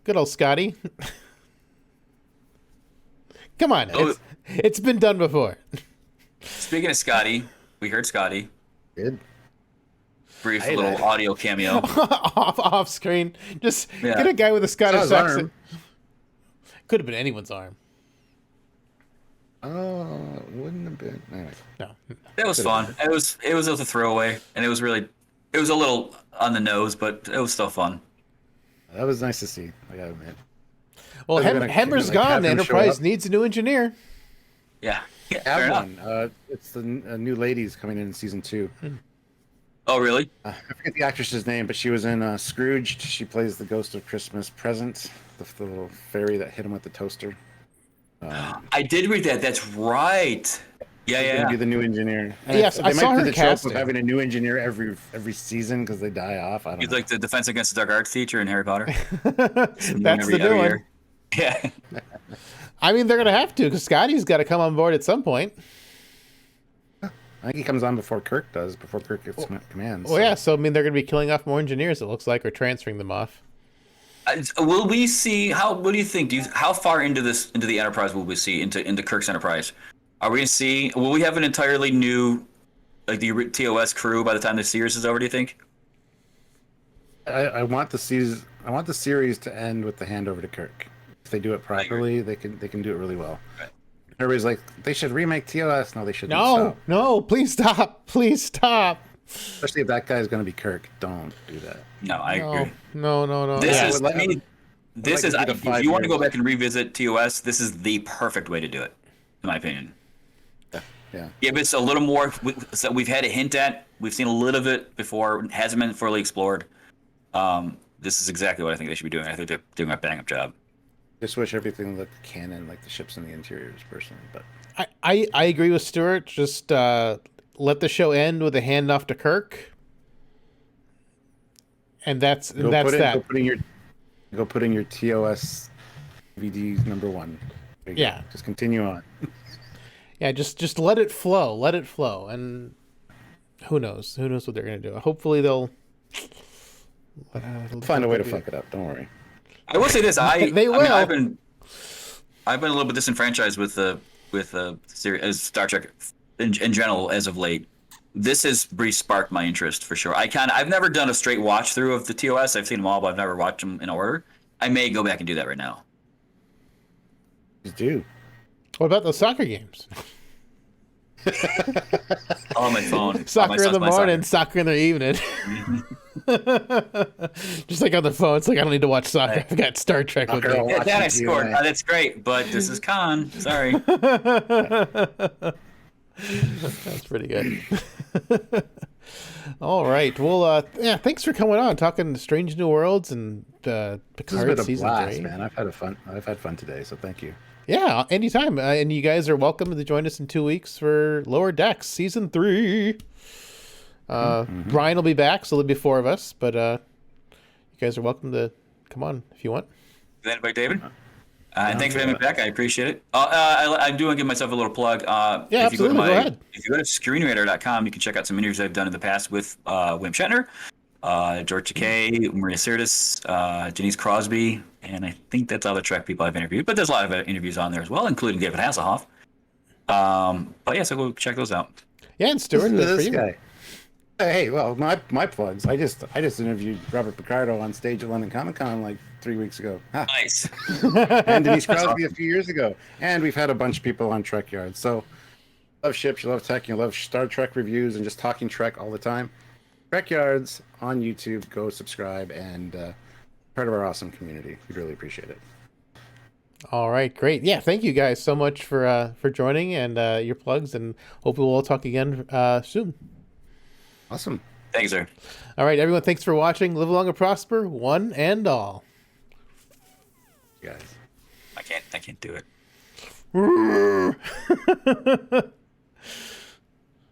Good old Scotty. Come on, it's been done before. Speaking of Scotty, we heard Scotty. Good. Brief little audio cameo. off screen. Just get a guy with a Scottish accent. Could have been anyone's arm. Oh, wouldn't have been. Anyway. No. It was fun. It was a throwaway, and it was a little on the nose, but it was still fun. That was nice to see, I gotta admit. Well, Hemmer's gone. The Enterprise needs a new engineer. Yeah. Have one. It's the new ladies coming in season 2. Oh, really? I forget the actress's name, but she was in Scrooged. She plays the ghost of Christmas Present, the little fairy that hit him with the toaster. I did read that. That's right. Yeah. Gonna be the new engineer. And yes, I saw her the casting. trope of having a new engineer every season because they die off. I don't know. He's like the Defense Against the Dark Arts teacher in Harry Potter. That's the new one. Yeah. I mean, they're gonna have to because Scotty's got to come on board at some point. I think he comes on before Kirk does. Before Kirk gets commands. Well, yeah. So I mean, they're gonna be killing off more engineers. It looks like, or transferring them off. Will we see what do you think? How far into the Enterprise will we see into Kirk's Enterprise? Are we going to see? Will we have an entirely new, like the TOS crew by the time the series is over? Do you think? I want the series to end with the handover to Kirk. If they do it properly, they can do it really well. Right. Everybody's like, they should remake TOS. No, they shouldn't. No, please stop. Please stop. Especially if that guy is going to be Kirk. Don't do that. No, I agree. No. This is. If you want to go back and revisit TOS, this is the perfect way to do it, in my opinion. Yeah. Give us a little more. So we've had a hint at. We've seen a little bit before. It hasn't been fully explored. This is exactly what I think they should be doing. I think they're doing a bang-up job. Just wish everything looked canon, like the ships and the interiors, personally. But I agree with Stuart. Just let the show end with a handoff to Kirk, and that's that. Go put in your TOS DVD #1. Yeah. Just continue on. Yeah, just let it flow, and who knows what they're gonna do. Hopefully they'll find a way to fuck it up. Don't worry. I will say this: they will. I've been a little bit disenfranchised with the series, Star Trek in general as of late. This has sparked my interest for sure. I've never done a straight watch through of the TOS. I've seen them all, but I've never watched them in order. I may go back and do that right now. Just do. What about those soccer games? On my phone. Soccer in the morning, soccer in the evening. Just like on the phone, it's like I don't need to watch soccer. I've got Star Trek with me. Yeah, that I scored. That's great, but this is Khan. Sorry. That's pretty good. All right. Well, thanks for coming on, talking Strange New Worlds and Picard season 3. Man, I've had fun today, so thank you. Yeah, anytime. And you guys are welcome to join us in 2 weeks for Lower Decks season 3. Brian will be back, so there'll be 4 of us. But you guys are welcome to come on if you want. Presented by David. And thanks for having me back. I appreciate it. I do want to give myself a little plug. Yeah, if you go to absolutely. Go ahead. If you go to screenwriter.com, you can check out some interviews I've done in the past with Wim Shatner, George Takei, Maria Sirtis, Denise Crosby, and I think that's all the Trek people I've interviewed. But there's a lot of interviews on there as well, including David Hasselhoff. But yeah, so go check those out. Yeah, and Stuart, Listen to good for this you. guy. Hey, well, my plugs. I just interviewed Robert Picardo on stage at London Comic Con like 3 weeks ago. Ha. Nice. And Denise Crosby a few years ago. And we've had a bunch of people on Trekyards. So you love ships, you love tech, you love Star Trek reviews and just talking Trek all the time. Trekyards on YouTube. Go subscribe and part of our awesome community. We'd really appreciate it. All right, great. Yeah, thank you guys so much for joining and your plugs, and hopefully we'll all talk again soon. Awesome. Thanks, sir. All right, everyone, thanks for watching. Live long and prosper, one and all. Guys. I can't do it.